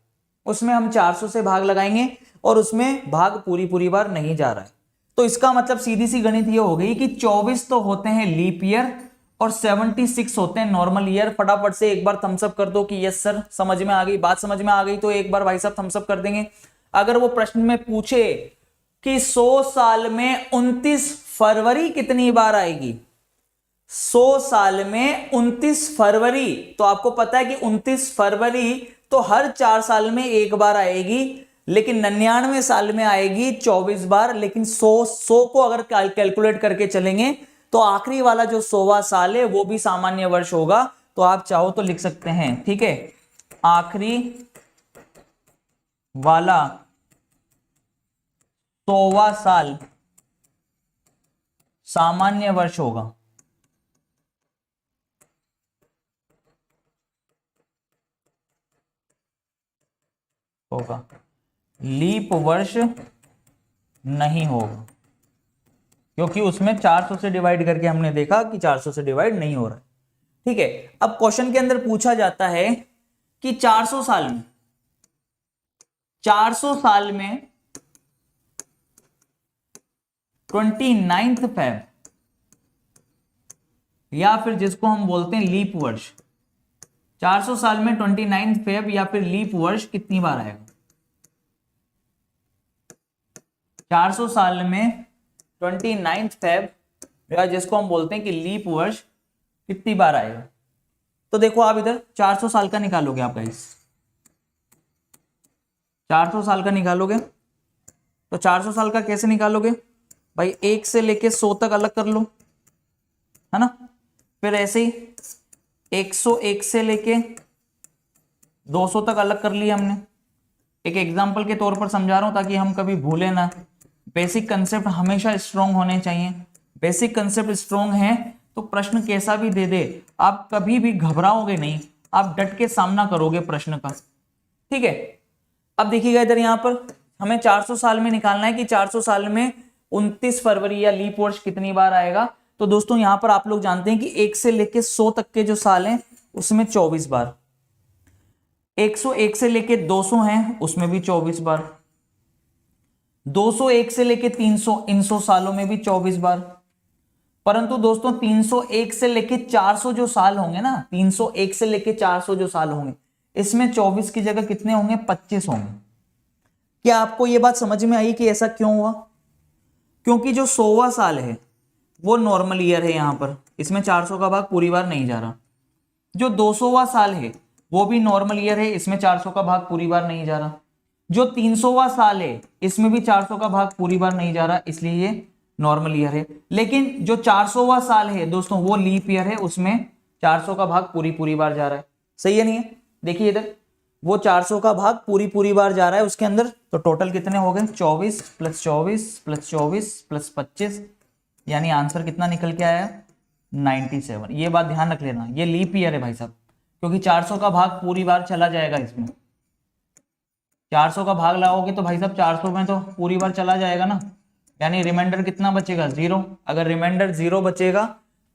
उसमें हम 400 से भाग लगाएंगे और उसमें भाग पूरी बार नहीं जा रहा है। तो इसका मतलब सीधी सी गणित ये हो गई कि 24 तो होते हैं लीप ईयर और 76 होते हैं नॉर्मल ईयर। फटाफट से एक बार थम्स अप कर दो कि यस सर समझ में आ गई, बात समझ में आ गई तो एक बार भाई साहब थम्स अप कर देंगे। अगर वो प्रश्न में पूछे कि 100 साल में 29 फरवरी कितनी बार आएगी, 100 साल में 29 फरवरी, तो आपको पता है कि 29 फरवरी तो हर 4 साल में एक बार आएगी, लेकिन 99 साल में आएगी 24 बार। लेकिन 100 को अगर कैलकुलेट करके चलेंगे तो आखिरी वाला जो 100वां साल है वो भी सामान्य वर्ष होगा। तो आप चाहो तो लिख सकते हैं, ठीक है, आखिरी वाला 100वां साल सामान्य वर्ष होगा। लीप वर्ष नहीं होगा, क्योंकि उसमें 400 से डिवाइड करके हमने देखा कि 400 से डिवाइड नहीं हो रहा है, ठीक है। अब क्वेश्चन के अंदर पूछा जाता है कि 400 साल में 29 फेब, या फिर जिसको हम बोलते हैं लीप वर्ष, 400 साल में 29 फेब या फिर लीप वर्ष कितनी बार आएगा। 400 साल में 29 फेब या जिसको हम बोलते हैं कि लीप वर्ष कितनी बार आएगा। तो देखो आप इधर 400 साल का निकालोगे आप गाइस, 400 साल का निकालोगे तो 400 साल का कैसे निकालोगे भाई, 1 से लेके 100 तक अलग कर लो, है ना। फिर ऐसे ही 101 से लेके 200 तक अलग कर लिया हमने। एक एग्जांपल के तौर पर समझा रहा हूं ताकि हम कभी भूले ना। बेसिक कंसेप्ट हमेशा स्ट्रॉन्ग होने चाहिए। बेसिक कंसेप्ट स्ट्रॉन्ग है तो प्रश्न कैसा भी दे दे आप कभी भी घबराओगे नहीं, आप डट के सामना करोगे प्रश्न का, ठीक है। अब देखिएगा इधर यहां पर हमें 400 साल में निकालना है कि 400 साल में 29 फरवरी या लीप वर्ष कितनी बार आएगा। तो दोस्तों यहां पर आप लोग जानते हैं कि 1 से लेके 100 तक के जो साल हैं उसमें 24 बार, 101 से लेके 200 हैं उसमें भी 24 बार, 201 से लेके 300 इन 100 सालों में भी 24 बार। परंतु दोस्तों 301 से लेके 400 जो साल होंगे ना, 301 से लेके 400 जो साल होंगे इसमें 24 की जगह कितने होंगे, 25 होंगे। क्या आपको यह बात समझ में आई कि ऐसा क्यों हुआ? क्योंकि जो 100वां साल है वो नॉर्मल ईयर है, यहां पर इसमें 400 का भाग पूरी बार नहीं जा रहा। जो 200वां साल है वो भी नॉर्मल ईयर है, इसमें 400 का भाग पूरी बार नहीं जा रहा। जो 300वां साल है इसमें भी 400 का भाग पूरी बार नहीं जा रहा, इसलिए ये नॉर्मल ईयर है। लेकिन जो 400वां साल है दोस्तों वो लीप ईयर है, उसमें 400 का भाग पूरी बार जा रहा है। सही है नहीं है? देखिए इधर वो 400 का भाग पूरी बार जा रहा है उसके अंदर। तो टोटल कितने हो गए, 24 + 24 + 24 + 25, यानी आंसर कितना निकल के आया, 97। ये बात ध्यान रख लेना, ये लीप ईयर है भाई साहब, क्योंकि 400 का भाग पूरी बार चला जाएगा इसमें। 400 का भाग लगाओगे तो भाई साहब 400 में तो पूरी बार चला जाएगा ना, यानी रिमाइंडर कितना बचेगा, 0। अगर रिमाइंडर 0 बचेगा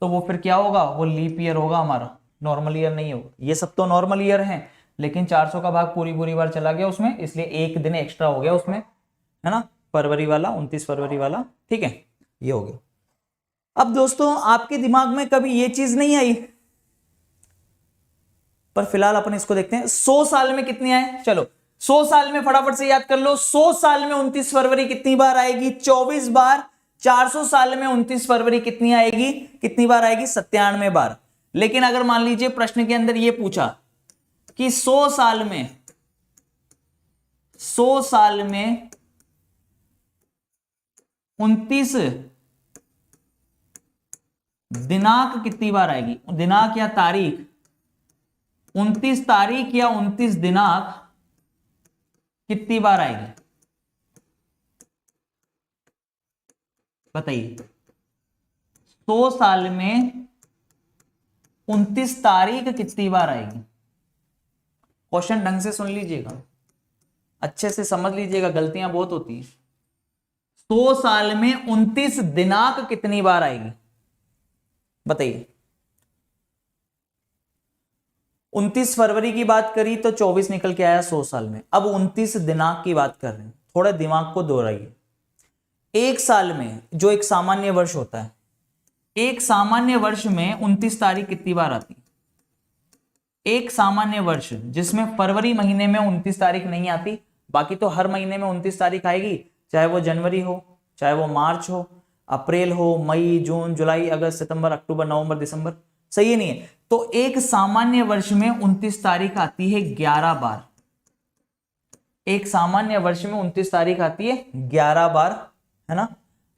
तो वो फिर क्या होगा, वो लीप ईयर होगा हमारा, नॉर्मल ईयर नहीं होगा। ये सब तो नॉर्मल ईयर है, लेकिन 400 का भाग पूरी बार चला गया उसमें, इसलिए एक दिन एक्स्ट्रा हो गया उसमें, है ना, फरवरी वाला, 29 फरवरी वाला। ठीक है, ये हो गया। अब दोस्तों आपके दिमाग में कभी ये चीज नहीं आई, पर फिलहाल अपन इसको देखते हैं। 100 साल में कितनी आए, चलो 100 साल में फटाफट से याद कर लो। 100 साल में 29 फरवरी कितनी बार आएगी, 24 बार। 400 साल में 29 फरवरी कितनी आएगी, कितनी बार आएगी, 97 बार। लेकिन अगर मान लीजिए प्रश्न के अंदर ये पूछा कि 100 साल में 29 दिनांक कितनी बार आएगी, दिनांक या तारीख, 29 तारीख या 29 दिनांक कितनी बार आएगी, बताइए। 100 साल में 29 तारीख कितनी बार आएगी। क्वेश्चन ढंग से सुन लीजिएगा, अच्छे से समझ लीजिएगा, गलतियां बहुत होती है। 100 साल में 29 दिनांक कितनी बार आएगी, बताइए। 29 फरवरी की बात करी तो 24 निकल के आया 100 साल में। अब 29 दिनांक की बात कर रहे हैं, थोड़ा दिमाग को दोहराइए। एक साल में जो एक सामान्य वर्ष होता है, एक सामान्य वर्ष में 29 तारीख कितनी बार आती है। एक सामान्य वर्ष जिसमें फरवरी महीने में 29 तारीख नहीं आती, बाकी तो हर महीने में 29 तारीख आएगी, चाहे वो जनवरी हो, चाहे वो मार्च हो, अप्रैल हो, मई, जून, जुलाई, अगस्त, सितंबर, अक्टूबर, नवंबर, दिसंबर, सही है नहीं है। तो एक सामान्य वर्ष में 29 तारीख आती है 11 बार। एक सामान्य वर्ष में 29 तारीख आती है 11 बार, है ना।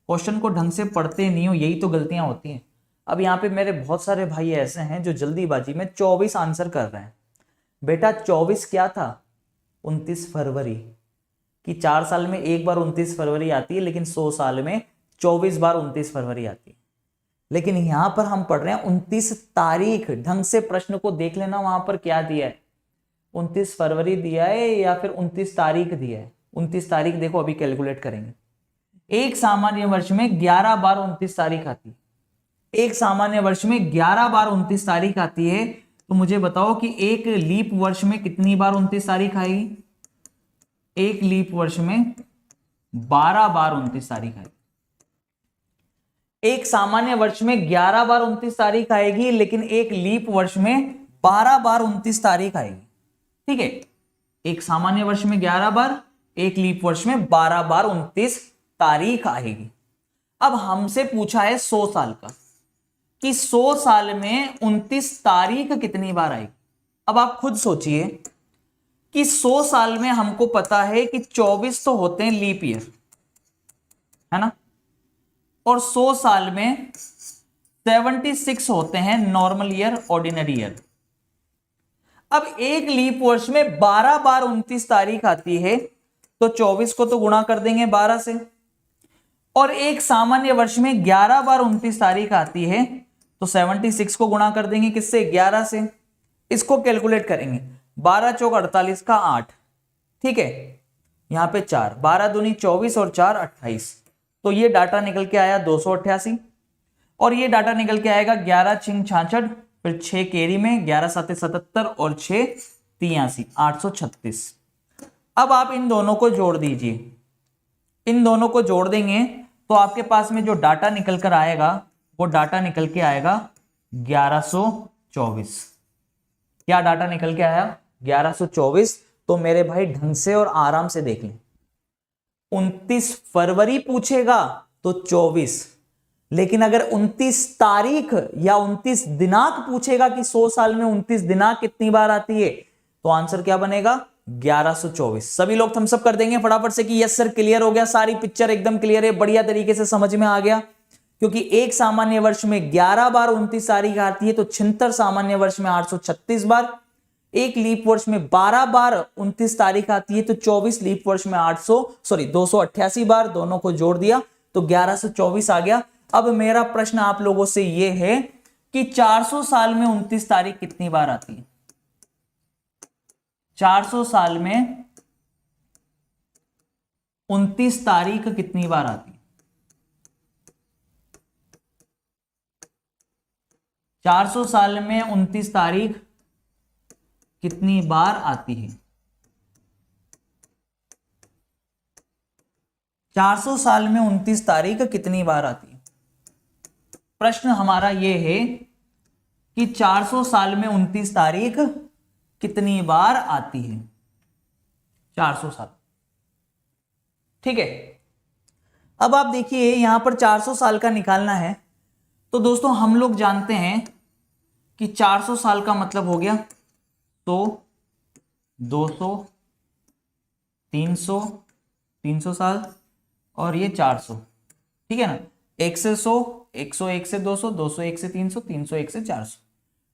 क्वेश्चन को ढंग से पढ़ते नहीं हो, यही तो गलतियां होती हैं। अब यहाँ पे मेरे बहुत सारे भाई ऐसे हैं जो जल्दीबाजी में 24 आंसर कर रहे हैं। बेटा 24 क्या था, 29 फरवरी की। 4 साल में एक बार 29 फरवरी आती है, लेकिन 100 साल में 24 बार 29 फरवरी आती है। लेकिन यहां पर हम पढ़ रहे हैं 29 तारीख। ढंग से प्रश्न को देख लेना, वहां पर क्या दिया है, 29 फरवरी दिया है या फिर 29 तारीख दिया है। 29 तारीख देखो, अभी कैलकुलेट करेंगे। एक सामान्य वर्ष में 11 बार 29 तारीख आती है। एक सामान्य वर्ष में 11 बार 29 तारीख आती है, तो मुझे बताओ कि एक लीप वर्ष में कितनी बार 29 तारीख आएगी। एक लीप वर्ष में 12 बार 29 तारीख आएगी। एक सामान्य वर्ष में 11 बार 29 तारीख आएगी, लेकिन एक लीप वर्ष में 12 बार 29 तारीख आएगी। ठीक है, एक सामान्य वर्ष में 11 बार, एक लीप वर्ष में 12 बार 29 तारीख आएगी। अब हमसे पूछा है 100 साल का, कि 100 साल में 29 तारीख कितनी बार आएगी। अब आप खुद सोचिए कि 100 साल में हमको पता है कि 24 तो होते हैं लीप ईयर, है ना, और 100 साल में 76 होते हैं नॉर्मल ईयर, ऑर्डिनरी ईयर। अब एक लीप वर्ष में 12 बार 29 तारीख आती है, तो 24 को तो गुणा कर देंगे 12 से, और एक सामान्य वर्ष में 11 बार 29 तारीख आती है, तो 76 को गुणा कर देंगे किससे, 11 से। इसको कैलकुलेट करेंगे, 12 चौक 48 का 8, ठीक है, यहां पे 4, 12 दूनी 24 और 4 28, तो ये डाटा निकल के आया 288, और ये डाटा निकल के आएगा 11 छिंग 66, फिर 6 केरी में, 11 7 77 और 6 83, 836। अब आप इन दोनों को जोड़ दीजिए, इन दोनों को जोड़ देंगे तो आपके पास में जो डाटा निकल कर आएगा, वो डाटा निकल के आएगा 1124। क्या डाटा निकल के आया, 1124। तो मेरे भाई ढंग से और आराम से देख लें, 29 फरवरी पूछेगा तो 24, लेकिन अगर 29 तारीख या 29 दिनांक पूछेगा कि 100 साल में 29 दिनांक कितनी बार आती है, तो आंसर क्या बनेगा, 1124। सभी लोग थम्स अप कर देंगे फटाफट से कि यस सर क्लियर हो गया, सारी पिक्चर एकदम क्लियर है, बढ़िया तरीके से समझ में आ गया। क्योंकि एक सामान्य वर्ष में 11 बार 29 तारीख आती है, तो 76 सामान्य वर्ष में 836 बार, एक लीप वर्ष में 12 बार 29 तारीख आती है, तो 24 लीप वर्ष में 288 बार, दोनों को जोड़ दिया तो 1124 आ गया। अब मेरा प्रश्न आप लोगों से यह है कि 400 साल में 29 तारीख कितनी बार आती है। 400 साल में 29 तारीख कितनी बार आती है? 400 साल में 29 तारीख कितनी बार आती है? 400 साल में 29 तारीख कितनी बार आती है? प्रश्न हमारा यह है कि 400 साल में 29 तारीख कितनी बार आती है? 400 साल। ठीक है, अब आप देखिए यहां पर 400 साल का निकालना है, तो दोस्तों हम लोग जानते हैं कि 400 साल का मतलब हो गया 100, 200, 300, 300 साल और ये 400। ठीक है ना, 1 से 100, 101 से 200, 201 से 300, 301 से 400।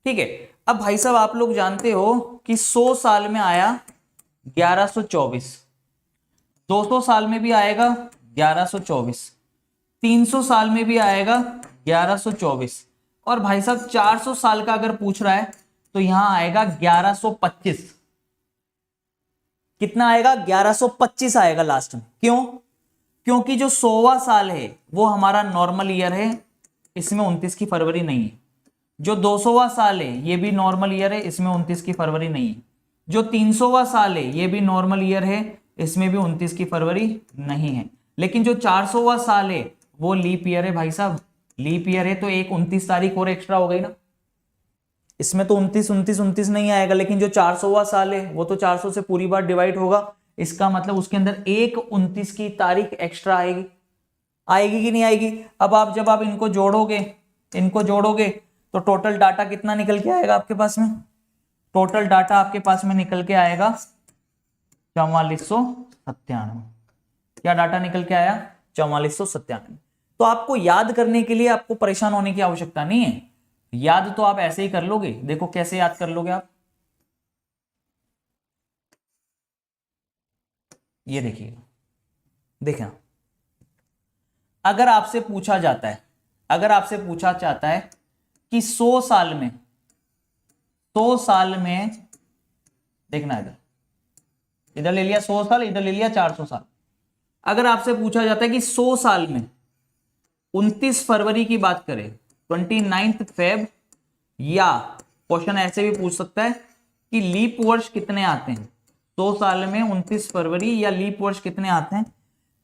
ठीक है, अब भाई साहब आप लोग जानते हो कि 100 साल में आया 1124, 200 साल में भी आएगा 1124, 300 साल में भी आएगा 1124 और भाई साहब 400 साल का अगर पूछ रहा है तो यहां आएगा 1125। कितना आएगा? 1125 आएगा लास्ट में। क्यों? क्योंकि जो 100वां साल है वो हमारा नॉर्मल ईयर है, इसमें 29 की फरवरी नहीं है। जो 200वां साल है ये भी नॉर्मल ईयर है, इसमें 29 की फरवरी नहीं है। जो 300वां साल है ये भी नॉर्मल ईयर है, इसमें भी 29 की फरवरी नहीं है। लेकिन जो 400वां साल है वो लीप ईयर है भाई साहब, लीप ईयर है तो एक 29 तारीख और एक्स्ट्रा हो गई ना। इसमें तो 29 29 29 नहीं आएगा, लेकिन जो 400वां साल है वो तो 400 से पूरी बार डिवाइड होगा, इसका मतलब उसके अंदर एक 29 की तारीख एक्स्ट्रा आएगी। आएगी कि नहीं आएगी? अब आप जब आप इनको जोड़ोगे तो टोटल डाटा कितना निकल के आएगा आपके पास में? टोटल डाटा आपके पास में निकल के आएगा 4497। क्या डाटा निकल के आया? 4497। तो आपको याद करने के लिए आपको परेशान होने की आवश्यकता नहीं है, याद तो आप ऐसे ही कर लोगे। देखो कैसे याद कर लोगे आप, ये देखिए, देखना, अगर आपसे पूछा जाता है, अगर आपसे पूछा जाता है कि 100 साल में, 100 साल में, देखना इधर, इधर ले लिया 100 साल, इधर ले लिया 400 साल। अगर आपसे पूछा जाता है कि 100 साल में 29 फरवरी की बात करें, 29 फेब, या क्वेश्चन ऐसे भी पूछ सकता है कि लीप वर्ष कितने आते हैं, 100 साल में 29 फरवरी या लीप वर्ष कितने आते हैं,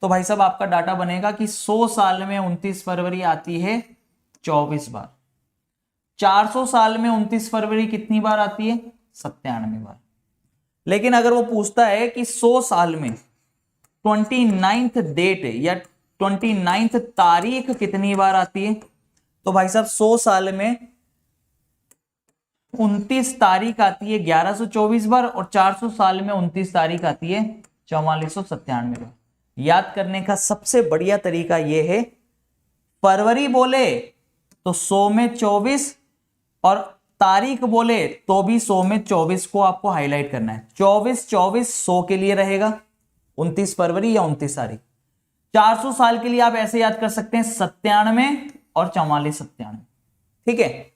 तो भाई साहब आपका डाटा बनेगा कि 100 साल में 29 फरवरी आती है 24 बार। 400 साल में 29 फरवरी कितनी बार आती है? 97 बार। लेकिन अगर वो पूछता है कि 100 साल में 29th डेट या 29th तारीख कितनी बार आती है, तो भाई साहब 100 साल में 29 तारीख आती है 1124 बार और 400 साल में 29 तारीख आती है 4497 बार। याद करने का सबसे बढ़िया तरीका यह है, फरवरी बोले तो 100 में 24 और तारीख बोले तो भी 100 में 24 को आपको हाईलाइट करना है। 24 24 100 के लिए रहेगा, 29 फरवरी या 29 तारीख। 400 साल के लिए आप ऐसे याद कर सकते हैं 97 और 44 97। ठीक है,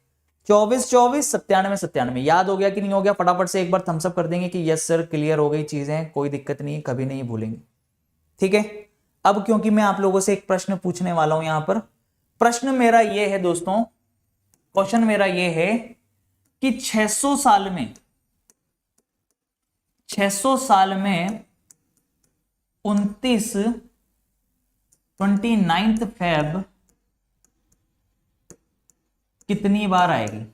24 24 97 97। याद हो गया कि नहीं हो गया? फटाफट से एक बार थम्स अप कर देंगे कि यस सर क्लियर हो गई चीजें, कोई दिक्कत नहीं, कभी नहीं भूलेंगे। ठीक है, अब क्योंकि मैं आप लोगों से एक प्रश्न पूछने वाला हूं, यहां पर प्रश्न मेरा यह है दोस्तों, क्वेश्चन मेरा यह है कि 600 साल में 29 फेब कितनी बार आएगी?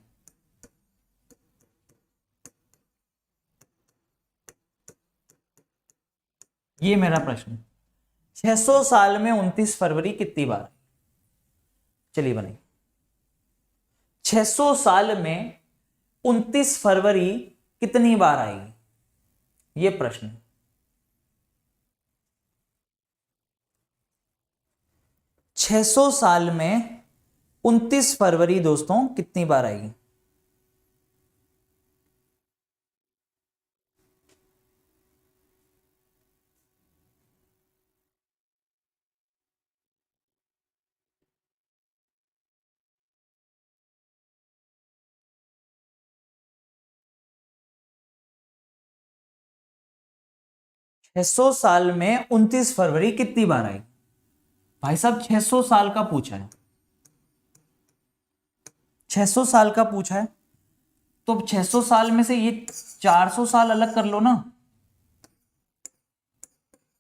ये मेरा प्रश्न। 600 साल में 29 फरवरी कितनी बार? चलिए बनाइए। 600 साल में 29 फरवरी कितनी बार आएगी, ये प्रश्न। 600 साल में 29 फरवरी दोस्तों कितनी बार आएगी? 600 साल में 29 फरवरी कितनी बार आई? भाई साहब 600 साल का पूछा है, 600 साल का पूछा है, तो 600 साल में से ये 400 साल अलग कर लो ना,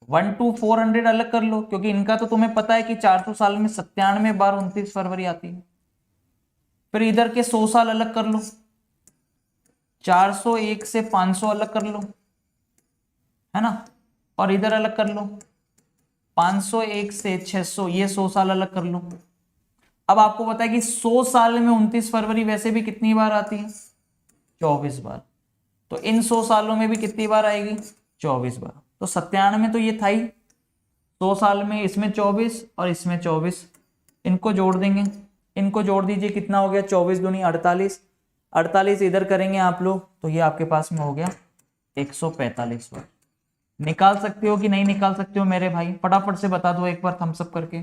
1 to 400 अलग कर लो, क्योंकि इनका तो तुम्हें पता है कि 400 साल में 97 बार 29 फरवरी आती है। फिर इधर के 100 साल अलग कर लो, 401 से 500 अलग कर लो, है ना, और इधर अलग कर लो 501 से 600, ये 100 साल अलग कर लो। अब आपको पता है कि 100 साल में 29 फरवरी वैसे भी कितनी बार आती है? 24 बार। तो इन 100 सालों में भी कितनी बार आएगी? 24 बार। तो 97 तो ये था ही, 100 साल में इसमें 24 और इसमें 24, इनको जोड़ देंगे, इनको जोड़ दीजिए, कितना हो गया? 24 दूनी 48, 48 इधर करेंगे आप लोग तो ये आपके पास में हो गया 145 बार। निकाल सकते हो कि नहीं निकाल सकते हो मेरे भाई? फटाफट से बता दो एक बार थम्सअप करके।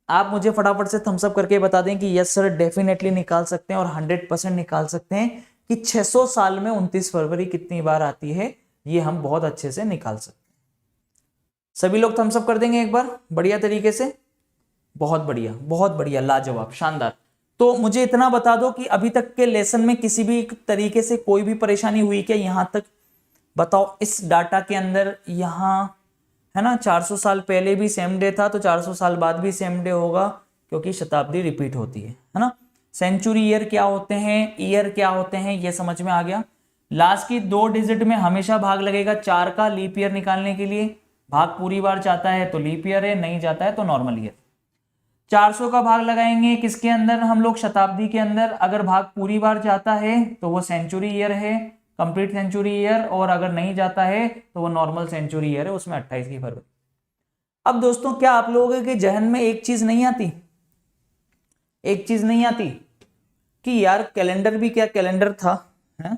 आप मुझे फटाफट से थम्सअप करके बता दें कि यस सर डेफिनेटली निकाल सकते हैं और 100% निकाल सकते हैं कि 600 साल में 29 फरवरी कितनी बार आती है, ये हम बहुत अच्छे से निकाल सकते हैं। सभी लोग थम्सअप कर देंगे एक बार बढ़िया तरीके से? बहुत बढ़िया, लाजवाब, शानदार। तो मुझे इतना बता दो कि अभी तक के लेसन में किसी भी तरीके से कोई भी परेशानी हुई क्या यहां तक? बताओ। इस डाटा के अंदर यहां है ना 400 साल पहले भी सेम डे था, तो 400 साल बाद भी सेम डे होगा, क्योंकि शताब्दी रिपीट होती है ना। सेंचुरी ईयर क्या होते हैं, ईयर क्या होते हैं, ये समझ में आ गया। लास्ट की 2 डिजिट में हमेशा भाग लगेगा 4 का, लीप ईयर निकालने के लिए। भाग पूरी बार जाता है तो लीप ईयर है, नहीं जाता है तो नॉर्मल ईयर। 400 का भाग लगाएंगे किसके अंदर हम लोग? शताब्दी के अंदर। अगर भाग पूरी बार जाता है तो वो सेंचुरी ईयर है, कंप्लीट सेंचुरी ईयर, और अगर नहीं जाता है तो वो नॉर्मल सेंचुरी ईयर है, उसमें 28 की फरवरी। अब दोस्तों क्या आप लोगों के जहन में एक चीज नहीं आती, एक चीज नहीं आती कि यार कैलेंडर भी क्या कैलेंडर था है?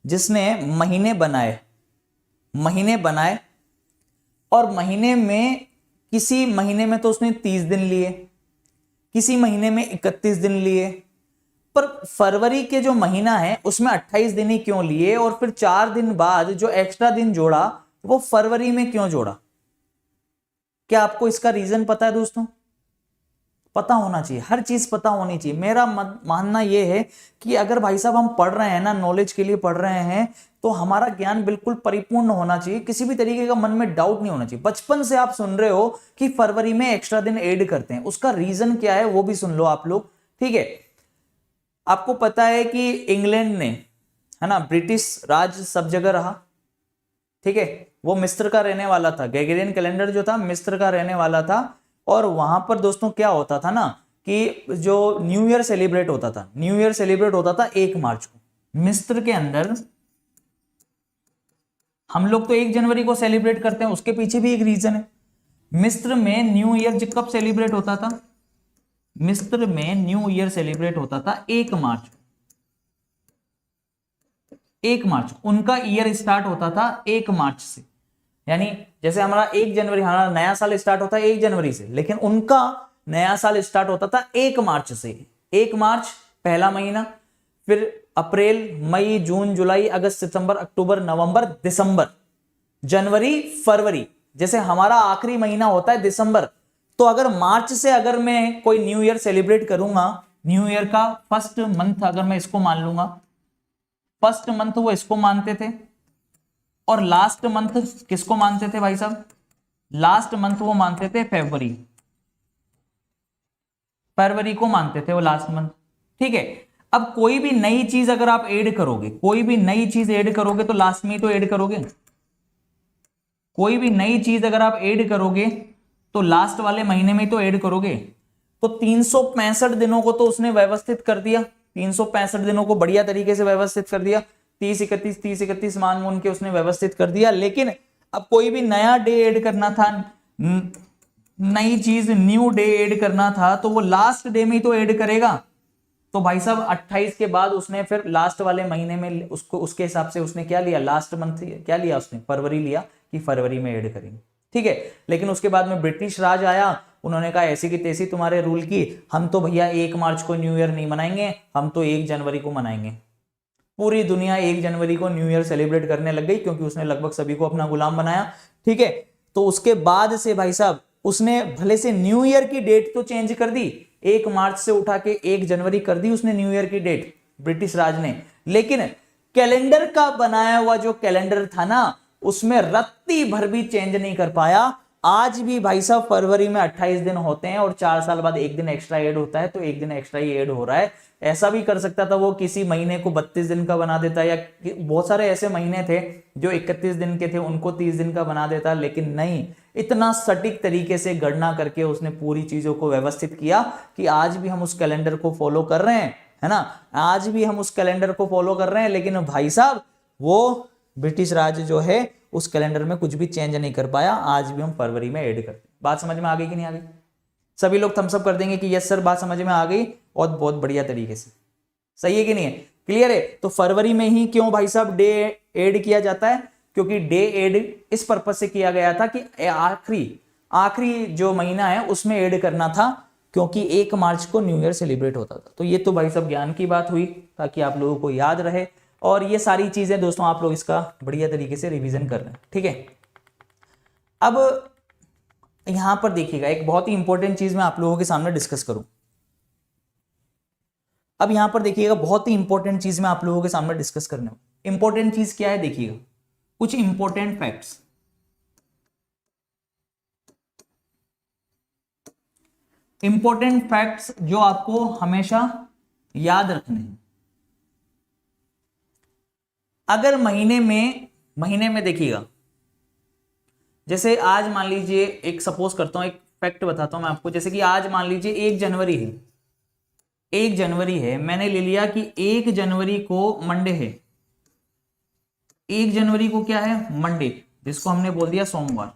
जिसने महीने बनाए, महीने बनाए, और महीने में किसी महीने में तो उसने 30 दिन लिए, किसी महीने में 31 दिन लिए, पर फरवरी के जो महीना है उसमें 28 दिन ही क्यों लिए? और फिर 4 दिन बाद जो एक्स्ट्रा दिन जोड़ा वो फरवरी में क्यों जोड़ा? क्या आपको इसका रीजन पता है दोस्तों? पता होना चाहिए, हर चीज पता होनी चाहिए। मेरा मानना यह है कि अगर भाई साहब हम पढ़ रहे हैं ना, नॉलेज के लिए पढ़ रहे हैं, तो हमारा ज्ञान बिल्कुल परिपूर्ण होना चाहिए, किसी भी तरीके का मन में डाउट नहीं होना चाहिए। बचपन से आप सुन रहे हो कि फरवरी में एक्स्ट्रा दिन ऐड करते हैं, उसका रीजन क्या है वो भी सुन लो आप लोग, ठीक है। आपको पता है कि इंग्लैंड ने, है ना, ब्रिटिश राज सब जगह रहा, ठीक है, वो मिस्र का रहने वाला था, ग्रेगोरियन कैलेंडर जो था मिस्र का रहने वाला था। और वहां पर दोस्तों क्या होता था ना कि जो न्यू ईयर सेलिब्रेट होता था, न्यू ईयर सेलिब्रेट होता था 1 मार्च को। मिस्र के अंदर हम लोग तो 1 जनवरी को सेलिब्रेट करते हैं, उसके पीछे भी एक रीजन है। मिस्र में न्यू ईयर कब सेलिब्रेट होता था? मिस्र में न्यू ईयर सेलिब्रेट होता था 1 मार्च, 1 मार्च उनका ईयर स्टार्ट होता था 1 मार्च से। यानी जैसे हमारा 1 जनवरी, हमारा नया साल स्टार्ट होता है 1 जनवरी से, लेकिन उनका नया साल स्टार्ट होता था 1 मार्च से। 1 मार्च पहला महीना, फिर अप्रैल, मई, जून, जुलाई, अगस्त, सितंबर, अक्टूबर, नवंबर, दिसंबर, जनवरी, फरवरी। जैसे हमारा आखिरी महीना होता है दिसंबर, तो अगर मार्च से अगर मैं कोई न्यू ईयर सेलिब्रेट करूंगा, न्यू ईयर का फर्स्ट मंथ अगर मैं इसको मान लूंगा, फर्स्ट मंथ वो इसको मानते थे, और लास्ट मंथ किसको मानते थे भाई साहब? लास्ट मंथ वो मानते थे फरवरी, फरवरी को मानते थे वो लास्ट मंथ, ठीक है। अब कोई भी नई चीज अगर आप ऐड करोगे, कोई भी नई चीज ऐड करोगे तो लास्ट में ही तो ऐड करोगे। कोई भी नई चीज अगर आप ऐड करोगे तो लास्ट वाले महीने में ही तो ऐड करोगे। तो 365 दिनों को तो उसने व्यवस्थित कर दिया, 365 दिनों को बढ़िया तरीके से व्यवस्थित कर दिया, 30 31 मान के उसने व्यवस्थित कर दिया। लेकिन अब कोई भी नया डे ऐड करना था, नई चीज, न्यू डे ऐड करना था, तो वो लास्ट डे में ही तो ऐड करेगा। तो भाई साहब 28 के बाद उसने फिर लास्ट वाले महीने में उसको, उसके हिसाब से उसने क्या लिया, लास्ट मंथ क्या लिया उसने, फरवरी लिया, कि फरवरी में ऐड करेंगे, ठीक है। लेकिन उसके बाद में ब्रिटिश राज आया, उन्होंने कहा ऐसी की तैसी तुम्हारे रूल की, हम तो भैया 1 मार्च को न्यू ईयर नहीं मनाएंगे, हम तो 1 जनवरी को मनाएंगे। पूरी दुनिया 1 जनवरी को न्यू ईयर सेलिब्रेट करने लग गई क्योंकि उसने लगभग सभी को अपना गुलाम बनाया। ठीक है, तो उसके बाद से भाई साहब उसने भले से न्यू ईयर की डेट तो चेंज कर दी, 1 मार्च से उठा के 1 जनवरी कर दी उसने न्यू ईयर की डेट ब्रिटिश राज ने, लेकिन कैलेंडर का बनाया हुआ जो कैलेंडर था ना उसमें रत्ती भर भी चेंज नहीं कर पाया। आज भी भाई साहब फरवरी में 28 दिन होते हैं और 4 साल बाद 1 दिन एक्स्ट्रा ऐड होता है, तो 1 दिन एक्स्ट्रा ही ऐड हो रहा है। ऐसा भी कर सकता था वो, किसी महीने को 32 दिन का बना देता, या बहुत सारे ऐसे महीने थे जो 31 दिन के थे उनको 30 दिन का बना देता, लेकिन नहीं, इतना सटीक तरीके से गणना करके उसने पूरी चीजों को व्यवस्थित किया कि आज भी हम उस कैलेंडर को फॉलो कर रहे हैं, है ना, आज भी हम उस कैलेंडर को फॉलो कर रहे हैं। लेकिन भाई साहब वो ब्रिटिश राज जो है उस कैलेंडर में कुछ भी चेंज नहीं कर पाया, आज भी हम फरवरी में ऐड करते हैं। बात समझ में आ गई कि नहीं आ गई? सभी लोग थम्स अप कर देंगे कि यस सर बात समझ में आ गई, और बहुत बढ़िया तरीके से, सही है कि नहीं है, क्लियर है। तो फरवरी में ही क्यों भाई साहब डे ऐड किया जाता है? क्योंकि डे ऐड इस पर्पज से किया गया था कि आखिरी जो महीना है उसमें ऐड करना था, क्योंकि 1 मार्च को न्यू ईयर सेलिब्रेट होता था। तो ये तो भाई साहब ज्ञान की बात हुई ताकि आप लोगों को याद रहे, और ये सारी चीजें दोस्तों आप लोग इसका बढ़िया तरीके से रिवीजन कर रहे हैं। ठीक है, अब यहां पर देखिएगा एक बहुत ही इंपॉर्टेंट चीज मैं आप लोगों के सामने डिस्कस करूं। अब यहां पर देखिएगा बहुत ही इंपॉर्टेंट चीज मैं आप लोगों के सामने डिस्कस करने हूं। इंपॉर्टेंट चीज क्या है? देखिएगा कुछ इंपॉर्टेंट फैक्ट्स। इंपॉर्टेंट फैक्ट्स जो आपको हमेशा याद रखने हैं। अगर महीने में देखिएगा, जैसे आज मान लीजिए, एक सपोज करता हूं, एक फैक्ट बताता हूं मैं आपको, जैसे कि आज मान लीजिए 1 जनवरी है, 1 जनवरी है, मैंने ले लिया कि 1 जनवरी को मंडे है, 1 जनवरी को क्या है? मंडे, जिसको हमने बोल दिया सोमवार,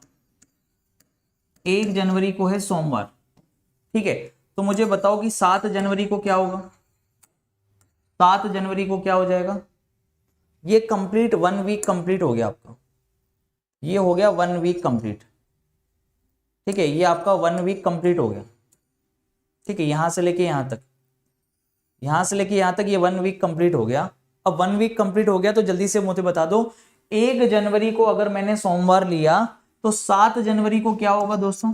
1 जनवरी को है सोमवार। ठीक है, तो मुझे बताओ कि 7 जनवरी को क्या होगा? 7 जनवरी को क्या हो जाएगा? ये कंप्लीट 1 वीक कंप्लीट हो गया आपका, ये हो गया 1 वीक कंप्लीट। ठीक है, ये आपका 1 वीक कंप्लीट हो गया। ठीक है, यहां से लेके यहां तक, यहां से लेके यहां तक ये 1 वीक कंप्लीट हो गया। अब 1 वीक कंप्लीट हो गया तो जल्दी से मुझे बता दो, 1 जनवरी को अगर मैंने सोमवार लिया तो 7 जनवरी को क्या होगा दोस्तों?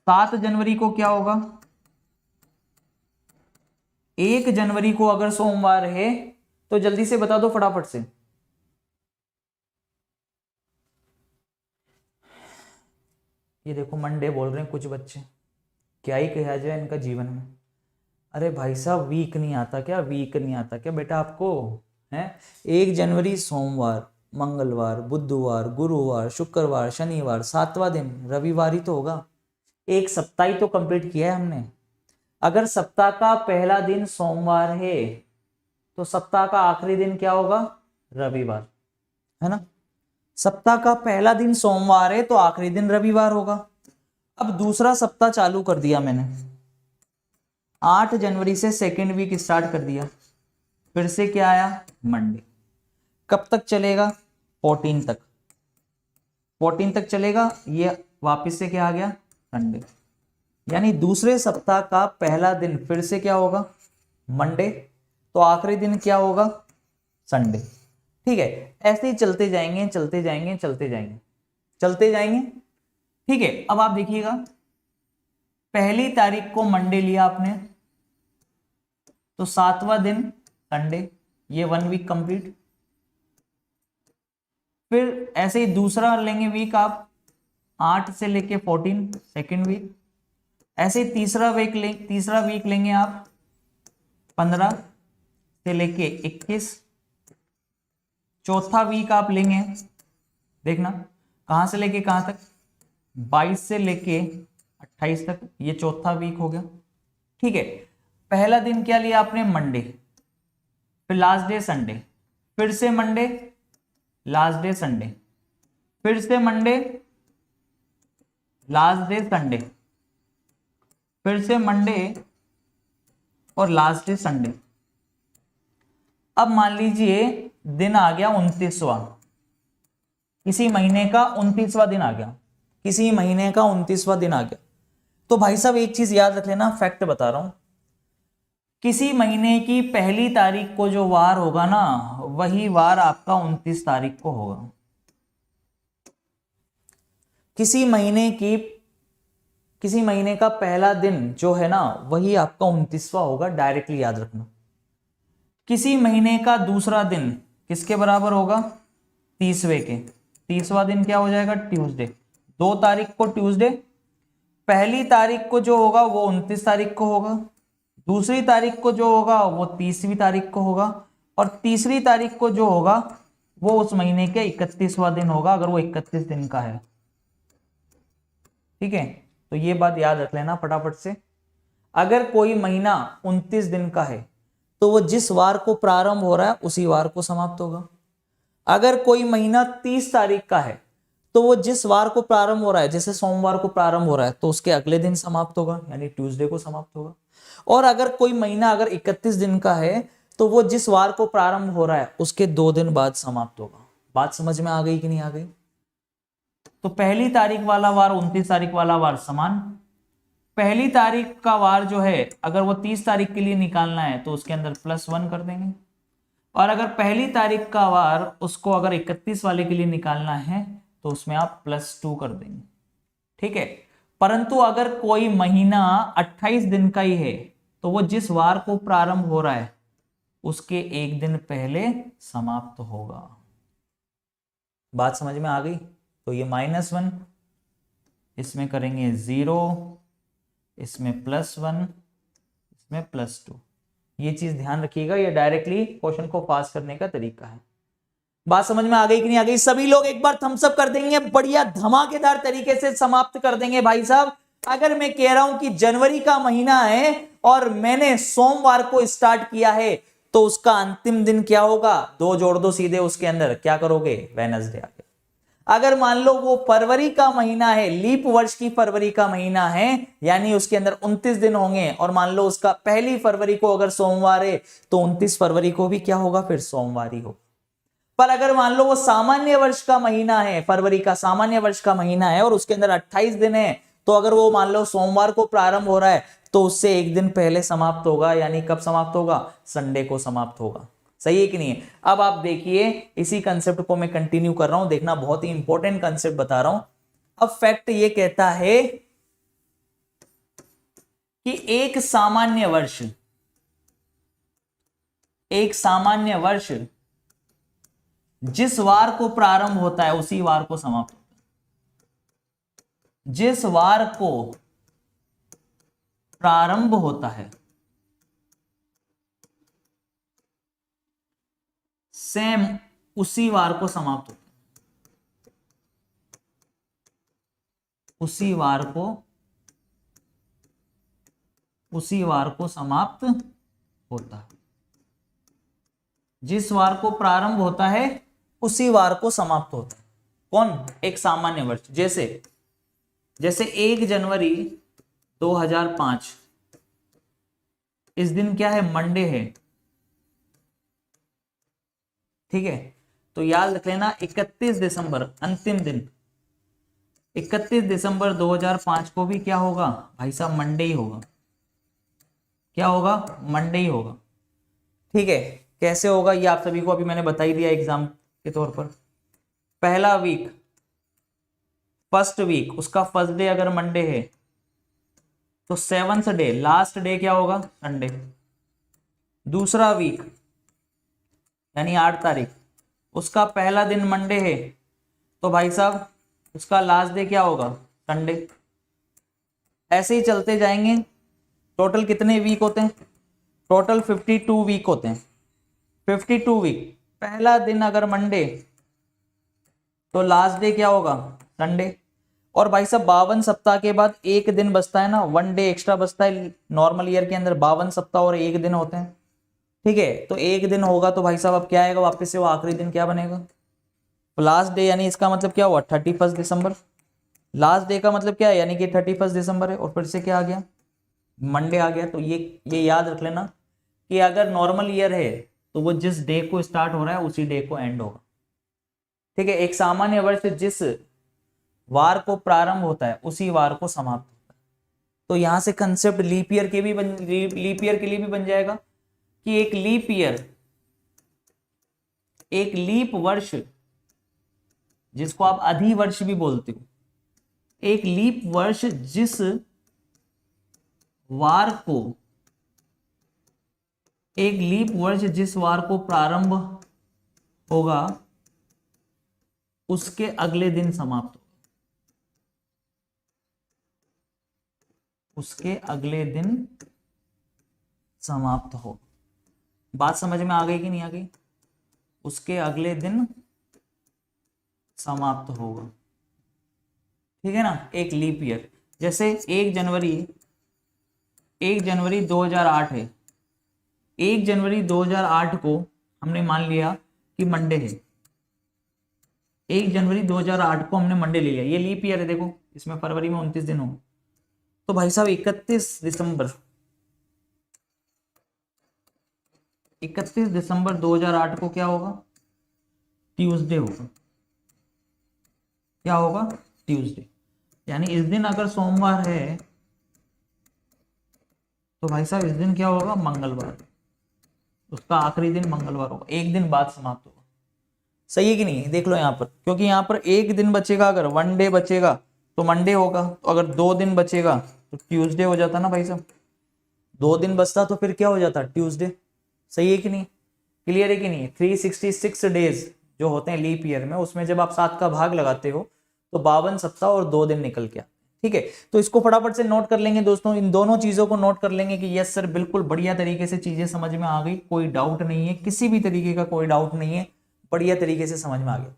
7 जनवरी को क्या होगा? 1 जनवरी को अगर सोमवार है तो जल्दी से बता दो फटाफट से। ये देखो मंडे बोल रहे हैं कुछ बच्चे, क्या ही कहा जाए इनका जीवन में। अरे भाई साहब वीक नहीं आता क्या? वीक नहीं आता क्या बेटा आपको? है 1 जनवरी सोमवार, मंगलवार, बुधवार, गुरुवार, शुक्रवार, शनिवार, 7वां दिन रविवार ही तो होगा। एक सप्ताह ही तो कंप्लीट किया है हमने। अगर सप्ताह का पहला दिन सोमवार है तो सप्ताह का आखिरी दिन क्या होगा? रविवार, है ना। सप्ताह का पहला दिन सोमवार है तो आखिरी दिन रविवार होगा। अब दूसरा सप्ताह चालू कर दिया मैंने, 8 जनवरी से सेकेंड वीक स्टार्ट कर दिया, फिर से क्या आया? मंडे। कब तक चलेगा? 14 तक, 14 तक चलेगा। ये वापस से क्या आ गया? संडे। यानी दूसरे सप्ताह का पहला दिन फिर से क्या होगा? मंडे, तो आखिरी दिन क्या होगा? संडे। ठीक है, ऐसे ही चलते जाएंगे चलते जाएंगे चलते जाएंगे चलते जाएंगे। ठीक है, अब आप देखिएगा, पहली तारीख को मंडे लिया आपने तो 7वां दिन संडे, ये 1 वीक कंप्लीट। फिर ऐसे ही दूसरा लेंगे वीक आप, 8 से लेके 14 सेकेंड वीक। ऐसे ही तीसरा वीक लेंगे आप 15 से लेके 21। चौथा वीक आप लेंगे, देखना कहां से लेके कहां तक? 22 से लेके 28 तक, ये चौथा वीक हो गया। ठीक है, पहला दिन क्या लिया आपने? मंडे, फिर लास्ट डे संडे, फिर से मंडे, लास्ट डे संडे, फिर से मंडे, लास्ट डे संडे, फिर से मंडे और लास्ट डे संडे। अब मान लीजिए दिन आ गया 29वां, किसी महीने का 29वां दिन आ गया, किसी महीने का 29वां दिन आ गया। तो भाई साहब एक चीज याद रख लेना, फैक्ट बता रहा हूं किसी महीने की पहली तारीख को जो वार होगा ना, वही वार आपका 29 तारीख को होगा। किसी महीने का पहला दिन जो है ना, वही आपका 29वां होगा, डायरेक्टली याद रखना। किसी महीने का दूसरा दिन किसके बराबर होगा? 30वें के। 30वां दिन क्या हो जाएगा? ट्यूसडे। 2 तारीख को ट्यूसडे। पहली तारीख को जो होगा वो 29 तारीख को होगा, दूसरी तारीख को जो होगा वो 30वीं तारीख को होगा, और तीसरी तारीख को जो होगा वो उस महीने के 31वां दिन होगा, अगर वो 31 दिन का है। ठीक है, तो ये बात याद रख लेना फटाफट से। अगर कोई महीना 29 दिन का है तो वो जिस वार को प्रारंभ हो रहा है उसी वार को समाप्त होगा। अगर कोई महीना 30 तारीख का है तो वो जिस वार को प्रारंभ हो रहा है, जैसे सोमवार को प्रारंभ हो रहा है, तो उसके अगले दिन समाप्त होगा, यानी ट्यूसडे को समाप्त होगा। और अगर कोई महीना अगर 31 दिन का है तो वो जिस वार को प्रारंभ हो रहा है उसके 2 दिन बाद समाप्त होगा। बात समझ में आ गई कि नहीं आ गई? तो पहली तारीख वाला वार 29 तारीख वाला वार समान। पहली तारीख का वार जो है अगर वो 30 तारीख के लिए निकालना है तो उसके अंदर +1 कर देंगे, और अगर पहली तारीख का वार उसको अगर 31 वाले के लिए निकालना है तो उसमें आप +2 कर देंगे। ठीक है, परंतु अगर कोई महीना 28 दिन का ही है तो वो जिस वार को प्रारंभ हो रहा है उसके 1 दिन पहले समाप्त होगा। बात समझ में आ गई? तो ये -1, इसमें करेंगे 0, इसमें +1, इसमें +2। ये चीज ध्यान रखिएगा, ये डायरेक्टली क्वेश्चन को पास करने का तरीका है। बात समझ में आ गई कि नहीं आ गई? सभी लोग एक बार थम्स अप कर देंगे, बढ़िया धमाकेदार तरीके से समाप्त कर देंगे भाई साहब। अगर मैं कह रहा हूं कि जनवरी का महीना है और मैंने सोमवार को स्टार्ट किया है तो उसका अंतिम दिन क्या होगा? 2 जोड़ दो सीधे, उसके अंदर क्या करोगे? वेडनेसडे आ गया। अगर मान लो वो फरवरी का महीना है, लीप वर्ष की फरवरी का महीना है, यानी उसके अंदर 29 दिन होंगे, और मान लो उसका 1 फरवरी को अगर सोमवार है तो 29 फरवरी को भी क्या होगा? फिर सोमवार ही होगा। पर अगर मान लो वो सामान्य वर्ष का महीना है, फरवरी का सामान्य वर्ष का महीना है और उसके अंदर 28 दिन है, तो अगर वो मान लो सोमवार को प्रारंभ हो रहा है तो उससे 1 दिन पहले समाप्त होगा, यानी कब समाप्त होगा? संडे को समाप्त होगा। सही है कि नहीं है? अब आप देखिए, इसी कंसेप्ट को मैं कंटिन्यू कर रहा हूं, देखना बहुत ही इंपॉर्टेंट कंसेप्ट बता रहा हूं। अब फैक्ट ये कहता है कि एक सामान्य वर्ष जिस वार को प्रारंभ होता है उसी वार को समाप्त होता है। जिस वार को प्रारंभ होता है सेम उसी वार को समाप्त होता है। उसी वार को समाप्त होता है। जिस वार को प्रारंभ होता है उसी वार को समाप्त होता है। कौन? एक सामान्य वर्ष। जैसे 1 जनवरी 2005, इस दिन क्या है? मंडे है। ठीक है, तो याद रख लेना 31 दिसंबर अंतिम दिन, 31 दिसंबर 2005 को भी क्या होगा भाई साहब? मंडे ही होगा। क्या होगा? मंडे ही होगा। ठीक है, कैसे होगा ये आप सभी को अभी मैंने बता ही दिया एग्जाम के तौर पर। पहला वीक, फर्स्ट वीक, उसका फर्स्ट डे अगर मंडे है तो 7th डे, लास्ट डे क्या होगा? संडे। दूसरा वीक यानी 8 तारीख, उसका पहला दिन मंडे है तो भाई साहब उसका लास्ट डे क्या होगा? संडे। ऐसे ही चलते जाएंगे। टोटल कितने वीक होते हैं? टोटल 52 वीक होते हैं। 52 वीक, पहला दिन अगर मंडे तो लास्ट डे क्या होगा? संडे। और भाई साहब 52 सप्ताह के बाद एक दिन बचता है ना, 1 डे एक्स्ट्रा बचता है। नॉर्मल ईयर के अंदर 52 सप्ताह और 1 दिन होते हैं। ठीक है, तो 1 दिन होगा तो भाई साहब अब क्या आएगा वापस से? वो आखिरी दिन क्या बनेगा? लास्ट डे, यानी इसका मतलब क्या हुआ? 31 दिसंबर। लास्ट डे का मतलब क्या है? यानी कि 31 दिसंबर है, और फिर से क्या आ गया? मंडे आ गया। तो ये याद रख लेना कि अगर नॉर्मल ईयर है तो वो जिस डे को स्टार्ट हो रहा है उसी डे को एंड होगा। ठीक है, एक सामान्य वर्ष जिस वार को प्रारंभ होता है उसी वार को समाप्त होता है। तो यहां से कंसेप्ट लीप ईयर के लिए भी बन जाएगा कि एक लीप ईयर, एक लीप वर्ष जिसको आप अधिवर्ष भी बोलते हो, एक लीप वर्ष जिस वार को, एक लीप वर्ष जिस वार को प्रारंभ होगा उसके अगले दिन समाप्त होगा, उसके अगले दिन समाप्त हो। बात समझ में आ गई कि नहीं आ गई? उसके अगले दिन समाप्त होगा, ठीक है ना। एक लीप ईयर जैसे 1 जनवरी 2008 है, 1 जनवरी 2008 को हमने मान लिया कि मंडे है, 1 जनवरी 2008 को हमने मंडे ले लिया, ये लीप ईयर है। देखो इसमें फरवरी में 29 दिन होंगे, तो भाई साहब 31 दिसंबर 2008 को क्या होगा? ट्यूसडे होगा। क्या होगा? ट्यूसडे। यानी इस दिन अगर सोमवार है तो भाई साहब इस दिन क्या होगा? मंगलवार। उसका आखिरी दिन मंगलवार होगा, एक दिन बाद समाप्त होगा। सही है कि नहीं? देख लो यहाँ पर, क्योंकि यहाँ पर एक दिन बचेगा, अगर 1 डे बचेगा तो मंडे होगा, तो अगर 2 दिन बचेगा तो ट्यूसडे हो जाता ना भाई साहब। 2 दिन बचता तो फिर क्या हो जाता? ट्यूसडे। सही है कि नहीं? क्लियर है कि नहीं? 366 डेज जो होते हैं लीप ईयर में, उसमें जब आप 7 का भाग लगाते हो तो 52 सप्ताह और 2 दिन निकल के आते हैं। ठीक है, तो इसको फटाफट से नोट कर लेंगे दोस्तों, इन दोनों चीजों को नोट कर लेंगे कि यस सर बिल्कुल बढ़िया तरीके से चीजें समझ में आ गई, कोई डाउट नहीं है, किसी भी तरीके का कोई डाउट नहीं है, बढ़िया तरीके से समझ में आ गया।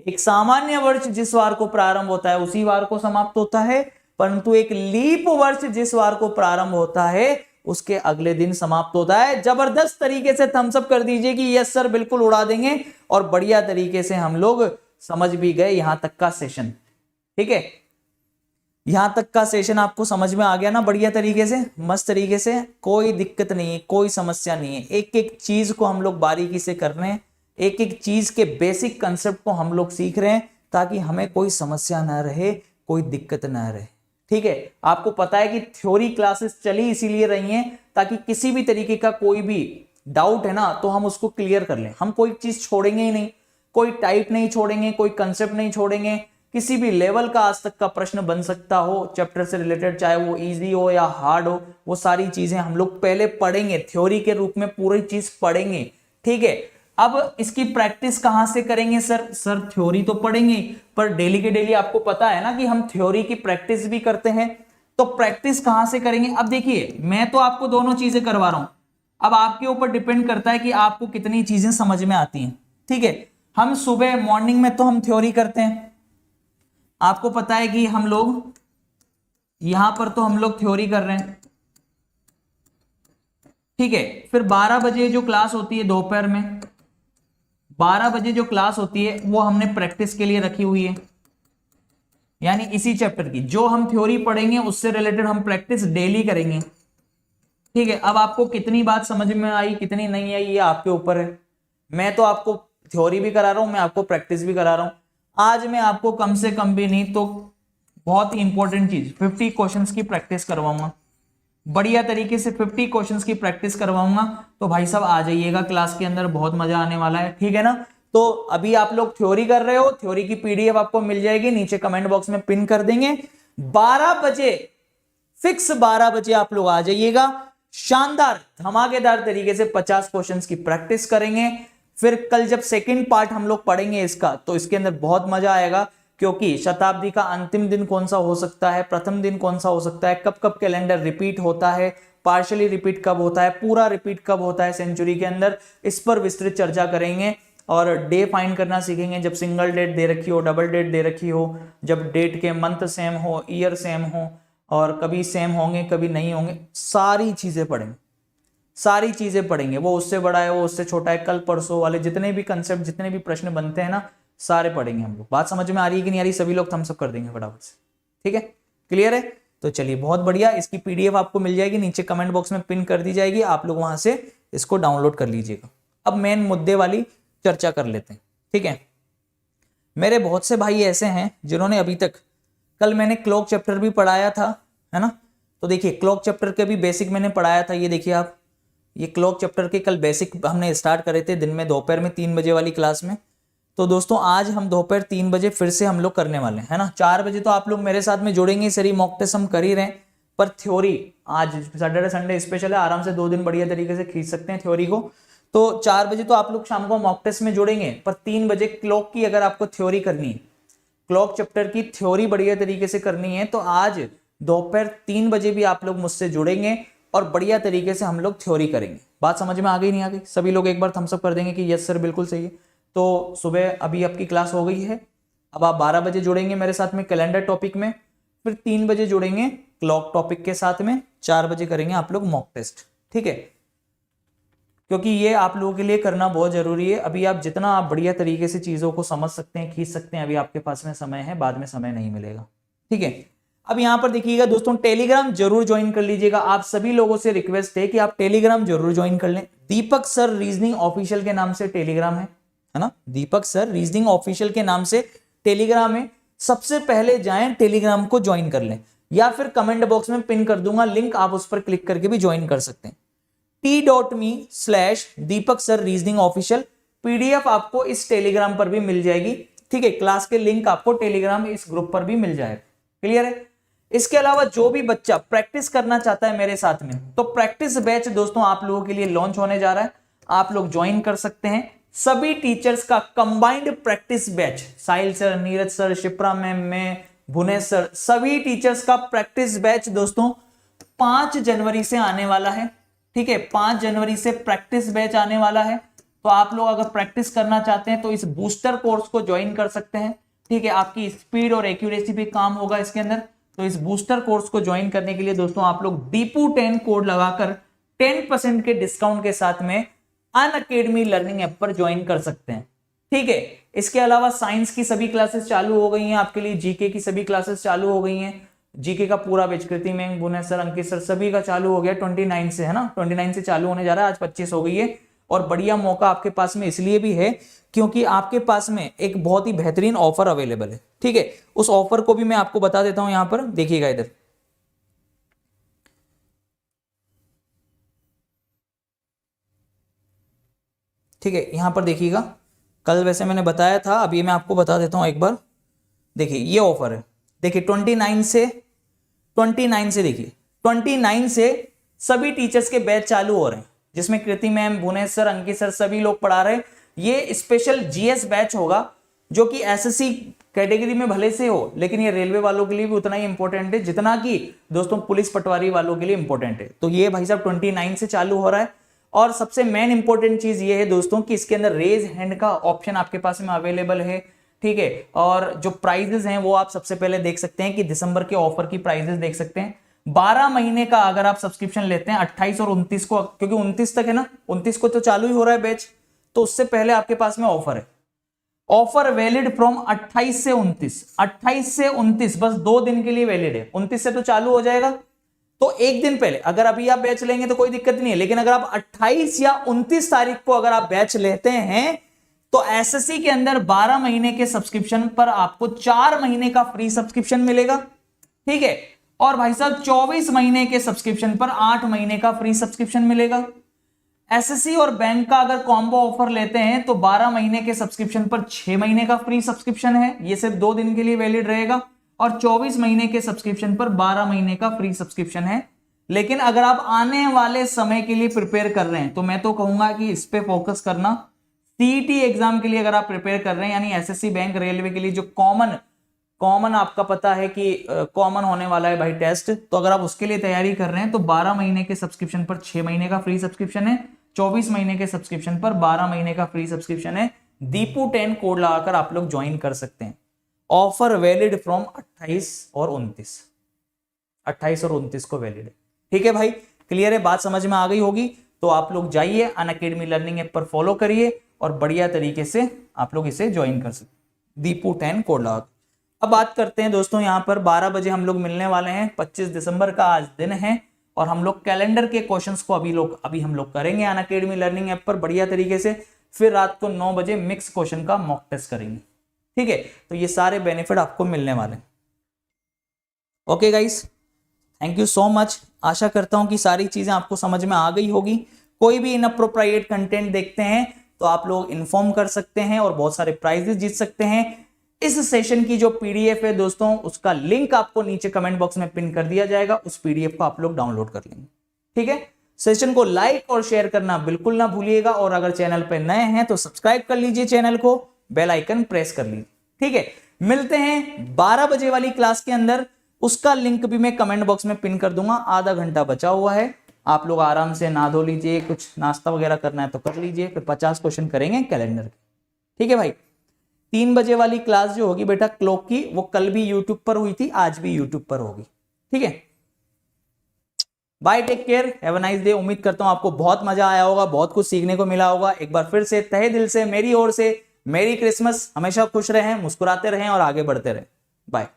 एक सामान्य वर्ष जिस वार को प्रारंभ होता है उसी वार को समाप्त होता है, परंतु एक लीप वर्ष जिस वार को प्रारंभ होता है उसके अगले दिन समाप्त होता है। जबरदस्त तरीके से थम्स अप कर दीजिए कि यस सर बिल्कुल उड़ा देंगे, और बढ़िया तरीके से हम लोग समझ भी गए यहां तक का सेशन। ठीक है, यहां तक का सेशन आपको समझ में आ गया ना? बढ़िया तरीके से, मस्त तरीके से, कोई दिक्कत नहीं है, कोई समस्या नहीं है। एक एक चीज को हम लोग बारीकी से कर रहे हैं, एक एक चीज के बेसिक कंसेप्ट को हम लोग सीख रहे हैं, ताकि हमें कोई समस्या ना रहे, कोई दिक्कत ना रहे। ठीक है, आपको पता है कि थ्योरी क्लासेस चली इसीलिए रही हैं ताकि किसी भी तरीके का कोई भी डाउट है ना तो हम उसको क्लियर कर लें। हम कोई चीज छोड़ेंगे ही नहीं, कोई टाइप नहीं छोड़ेंगे, कोई कंसेप्ट नहीं छोड़ेंगे। किसी भी लेवल का आज तक का प्रश्न बन सकता हो चैप्टर से रिलेटेड, चाहे वो इजी हो या हार्ड हो, वो सारी चीजें हम लोग पहले पढ़ेंगे, थ्योरी के रूप में पूरी चीज पढ़ेंगे। ठीक है, अब इसकी प्रैक्टिस कहां से करेंगे सर? सर थ्योरी तो पढ़ेंगे, पर डेली के डेली आपको पता है ना कि हम थ्योरी की प्रैक्टिस भी करते हैं, तो प्रैक्टिस कहां से करेंगे? अब देखिए, मैं तो आपको दोनों चीजें करवा रहा हूं, अब आपके ऊपर डिपेंड करता है कि आपको कितनी चीजें समझ में आती हैं। ठीक है, हम सुबह मॉर्निंग में तो हम थ्योरी करते हैं, आपको पता है कि हम लोग यहां पर तो हम लोग थ्योरी कर रहे हैं। ठीक है, फिर 12 बजे जो क्लास होती है दोपहर में, 12 बजे जो क्लास होती है वो हमने प्रैक्टिस के लिए रखी हुई है, यानी इसी चैप्टर की जो हम थ्योरी पढ़ेंगे उससे रिलेटेड हम प्रैक्टिस डेली करेंगे। ठीक है, अब आपको कितनी बात समझ में आई कितनी नहीं आई ये आपके ऊपर है। मैं तो आपको थ्योरी भी करा रहा हूं, मैं आपको प्रैक्टिस भी करा रहा हूं। आज मैं आपको कम से कम भी नहीं तो बहुत ही इंपॉर्टेंट चीज 50 क्वेश्चंस की प्रैक्टिस करवाऊंगा, बढ़िया तरीके से 50 क्वेश्चंस की प्रैक्टिस करवाऊंगा। तो भाई साहब आ जाइएगा क्लास के अंदर, बहुत मजा आने वाला है। ठीक है ना? तो अभी आप लोग थ्योरी कर रहे हो, थ्योरी की पीडीएफ आपको मिल जाएगी, नीचे कमेंट बॉक्स में पिन कर देंगे। 12 बजे फिक्स 12 बजे आप लोग आ जाइएगा, शानदार धमाकेदार तरीके से 50 क्वेश्चंस की प्रैक्टिस करेंगे। फिर कल जब सेकंड पार्ट हम लोग पढ़ेंगे इसका, तो इसके अंदर बहुत मजा आएगा, क्योंकि शताब्दी का अंतिम दिन कौन सा हो सकता है, प्रथम दिन कौन सा हो सकता है, कब कब कैलेंडर रिपीट होता है, पार्शियली रिपीट कब होता है, पूरा रिपीट कब होता है सेंचुरी के अंदर, इस पर विस्तृत चर्चा करेंगे। और डे फाइंड करना सीखेंगे, जब सिंगल डेट दे रखी हो, डबल डेट दे रखी हो, जब डेट के मंथ सेम हो, ईयर सेम हो, और कभी सेम होंगे कभी नहीं होंगे, सारी चीजें पढ़ेंगे, सारी चीजें पढ़ेंगे। वो उससे बड़ा है, वो उससे छोटा है, कल परसों वाले जितने भी कंसेप्ट, जितने भी प्रश्न बनते हैं ना, सारे पढ़ेंगे हम लोग। बात समझ में आ रही है कि नहीं आ रही? सभी लोग थम्स अप कर देंगे फटाफट से। ठीक है, क्लियर है? तो चलिए बहुत बढ़िया, इसकी पीडीएफ आपको मिल जाएगी, नीचे कमेंट बॉक्स में पिन कर दी जाएगी, आप लोग वहां से इसको डाउनलोड कर लीजिएगा। अब मेन मुद्दे वाली चर्चा कर लेते हैं। ठीक है, मेरे बहुत से भाई ऐसे हैं जिन्होंने अभी तक, कल मैंने क्लॉक चैप्टर भी पढ़ाया था, है ना, तो देखिए क्लॉक चैप्टर के भी बेसिक मैंने पढ़ाया था, ये देखिए आप, ये क्लॉक चैप्टर के कल बेसिक हमने स्टार्ट करे थे दिन में दोपहर में 3 बजे वाली क्लास में। तो दोस्तों आज हम दोपहर 3 बजे फिर से हम लोग करने वाले हैं, है ना। 4 बजे तो आप लोग मेरे साथ में जुड़ेंगे, सरी मॉक टेस्ट हम कर ही रहे हैं, पर थ्योरी आज सैटरडे संडे स्पेशल है, आराम से 2 दिन बढ़िया तरीके से खींच सकते हैं थ्योरी को। तो 4 बजे तो आप लोग शाम को मॉक टेस्ट में जुड़ेंगे, पर 3 बजे क्लॉक की अगर आपको थ्योरी करनी है, क्लॉक चैप्टर की थ्योरी बढ़िया तरीके से करनी है, तो आज दोपहर 3 बजे भी आप लोग मुझसे जुड़ेंगे और बढ़िया तरीके से हम लोग थ्योरी करेंगे। बात समझ में आ गई नहीं आ गई? सभी लोग एक बार थम्स अप कर देंगे कि यस सर बिल्कुल सही है। तो सुबह अभी आपकी क्लास हो गई है, अब आप 12 बजे जुड़ेंगे मेरे साथ में कैलेंडर टॉपिक में, फिर 3 बजे जुड़ेंगे क्लॉक टॉपिक के साथ में, 4 बजे करेंगे आप लोग मॉक टेस्ट, ठीक है। क्योंकि ये आप लोगों के लिए करना बहुत जरूरी है। अभी आप जितना आप बढ़िया तरीके से चीजों को समझ सकते हैं, खींच सकते हैं, अभी आपके पास में समय है, बाद में समय नहीं मिलेगा, ठीक है। अब यहां पर देखिएगा दोस्तों, टेलीग्राम जरूर ज्वाइन कर लीजिएगा। आप सभी लोगों से रिक्वेस्ट है कि आप टेलीग्राम जरूर ज्वाइन कर लें। दीपक सर रीजनिंग ऑफिशियल के नाम से टेलीग्राम है ना, दीपक सर रीजनिंग ऑफिशियल के नाम से टेलीग्राम है। सबसे पहले जाएं टेलीग्राम को ज्वाइन कर लें, या फिर कमेंट बॉक्स में पिन कर दूंगा लिंक, आप उस पर क्लिक करके भी ज्वाइन कर सकते हैं। t.me/दीपक सर रीजनिंग ऑफिशियल पीडीएफ आपको इस टेलीग्राम पर भी मिल जाएगी, ठीक है। क्लास के लिंक आपको टेलीग्राम इस ग्रुप पर भी मिल जाएगा, क्लियर है। इसके अलावा जो भी बच्चा प्रैक्टिस करना चाहता है मेरे साथ में, तो प्रैक्टिस बैच दोस्तों आप लोगों के लिए लॉन्च होने जा रहा है, आप लोग ज्वाइन कर सकते हैं। सभी टीचर्स का combined practice batch, Sahil sir, Neeraj sir, Shipra ma'am, मैं, भुवनेश सर, सभी टीचर्स का प्रैक्टिस बैच दोस्तों 5 जनवरी से आने वाला है, ठीक है। 5 जनवरी से प्रैक्टिस बैच आने वाला है। तो आप लोग अगर प्रैक्टिस करना चाहते हैं तो इस बूस्टर कोर्स को ज्वाइन कर सकते हैं, ठीक है। आपकी स्पीड और एक्यूरेसी पे काम होगा इसके अंदर। तो इस बूस्टर कोर्स को ज्वाइन करने के लिए दोस्तों आप लोग DPU10 कोड लगाकर 10% के डिस्काउंट के साथ में अनअकैडमी लर्निंग ऐप पर ज्वाइन कर सकते हैं, ठीक है। इसके अलावा साइंस की सभी क्लासेस चालू हो गई हैं आपके लिए, जीके की सभी क्लासेस चालू हो गई हैं। जीके का पूरा बैच कृति में, भुवनेश सर, अंकित सर, सभी का चालू हो गया 29 से, है ना। 29 से चालू होने जा रहा है, आज 25 हो गई है। और बढ़िया मौका आपके पास में इसलिए भी है क्योंकि आपके पास में एक बहुत ही बेहतरीन ऑफर अवेलेबल है, ठीक है। उस ऑफर को भी मैं आपको बता देता हूं, यहां पर देखिएगा इधर, ठीक है। यहां पर देखिएगा, कल वैसे मैंने बताया था, अभी मैं आपको बता देता हूं एक बार। देखिए ये ऑफर है, देखिए 29 से देखिए 29 से सभी टीचर्स के बैच चालू हो रहे हैं, जिसमें कृति मैम, भुवनेश सर, अंकित सर सभी लोग पढ़ा रहे हैं। ये स्पेशल जीएस बैच होगा जो कि एसएससी कैटेगरी में भले से हो, लेकिन ये रेलवे वालों के लिए भी उतना ही इंपॉर्टेंट है जितना कि दोस्तों पुलिस पटवारी वालों के लिए इंपॉर्टेंट है। तो ये भाई साहब 29 से चालू हो रहा है। और सबसे मेन इंपॉर्टेंट चीज ये है दोस्तों कि इसके अंदर रेज हैंड का ऑप्शन आपके पास में अवेलेबल है, ठीक है। और जो प्राइजेस हैं वो आप सबसे पहले देख सकते हैं कि दिसंबर के ऑफर की प्राइजेस देख सकते हैं। 12 महीने का अगर आप सब्सक्रिप्शन लेते हैं 28 और 29 को, क्योंकि 29 तक है ना, 29 को तो चालू ही हो रहा है बैच, तो उससे पहले आपके पास में ऑफर है। ऑफर वैलिड फ्रॉम 28 से 29 बस 2 दिन के लिए वैलिड है। 29 से तो चालू हो जाएगा, तो एक दिन पहले अगर अभी आप बैच लेंगे तो कोई दिक्कत नहीं है, लेकिन अगर आप 28 या 29 तारीख को अगर आप बैच लेते हैं तो एसएससी के अंदर 12 महीने के सब्सक्रिप्शन पर आपको 4 महीने का फ्री सब्सक्रिप्शन मिलेगा, ठीक है। और भाई साहब 24 महीने के सब्सक्रिप्शन पर 8 महीने का फ्री सब्सक्रिप्शन मिलेगा। एसएससी और बैंक का अगर कॉम्बो ऑफर लेते हैं तो 12 महीने के सब्सक्रिप्शन पर 6 महीने का फ्री सब्सक्रिप्शन है, ये सिर्फ 2 दिन के लिए वैलिड रहेगा। और 24 महीने के सब्सक्रिप्शन पर 12 महीने का फ्री सब्सक्रिप्शन है। लेकिन अगर आप आने वाले समय के लिए प्रिपेयर कर रहे हैं तो मैं तो कहूंगा कि इस पे फोकस करना। सीईटी एग्जाम के लिए अगर आप प्रिपेयर कर रहे हैं, यानी एसएससी, बैंक, रेलवे के लिए जो कॉमन आपका पता है कि कॉमन होने वाला है भाई टेस्ट, तो अगर आप उसके लिए तैयारी कर रहे हैं तो 12 महीने के सब्सक्रिप्शन पर 6 महीने का फ्री सब्सक्रिप्शन है, 24 महीने के सब्सक्रिप्शन पर 12 महीने का फ्री सब्सक्रिप्शन है। DPU10 कोड लगाकर आप लोग ज्वाइन कर सकते हैं। ऑफर वैलिड फ्रॉम 28 और 29 को वैलिड है, ठीक है भाई। क्लियर है, बात समझ में आ गई होगी। तो आप लोग जाइए अनअकैडमी लर्निंग ऐप पर फॉलो करिए और बढ़िया तरीके से आप लोग इसे ज्वाइन कर सकते, DPU10 कोड लगा। अब बात करते हैं दोस्तों, यहाँ पर 12 बजे हम लोग मिलने वाले हैं, 25 दिसंबर का आज दिन है, और हम लोग कैलेंडर के क्वेश्चंस को अभी हम लोग करेंगे अनअकैडमी लर्निंग ऐप पर बढ़िया तरीके से। फिर रात को 9 बजे मिक्स क्वेश्चन का मॉक टेस्ट करेंगे, ठीक है। तो ये सारे बेनिफिट आपको मिलने वाले हैं। Okay guys, thank you so much. आशा करता हूं कि सारी चीजें आपको समझ में आ गई होगी। कोई भी इनअप्रोप्रिएट कंटेंट देखते हैं तो आप लोग इन्फॉर्म कर सकते हैं और बहुत सारे प्राइजेस जीत सकते हैं। इस सेशन की जो पीडीएफ है दोस्तों, उसका लिंक आपको नीचे कमेंट बॉक्स में पिन कर दिया जाएगा। उस पीडीएफ को आप लोग डाउनलोड कर लेंगे, ठीक है। सेशन को लाइक और शेयर करना बिल्कुल ना भूलिएगा, और अगर चैनल पे नए हैं तो सब्सक्राइब कर लीजिए चैनल को, बेल आइकन प्रेस कर लीजिए, ठीक है। मिलते हैं 12 बजे वाली क्लास के अंदर। उसका लिंक भी मैं कमेंट बॉक्स में पिन कर दूंगा। आधा घंटा बचा हुआ है, आप लोग आराम से नहा धो लीजिए, कुछ नाश्ता वगैरह करना है तो कर लीजिए। फिर 50 क्वेश्चन करेंगे कैलेंडर के, ठीक है भाई। 3 बजे वाली क्लास जो होगी बेटा क्लॉक की, वो कल भी यूट्यूब पर हुई थी, आज भी यूट्यूब पर होगी, ठीक है। Bye, take care, have a nice day. उम्मीद करता हूं आपको बहुत मजा आया होगा, बहुत कुछ सीखने को मिला होगा। एक बार फिर से तहे दिल से मेरी ओर से मेरी क्रिसमस। हमेशा खुश रहें, मुस्कुराते रहें और आगे बढ़ते रहें। बाय।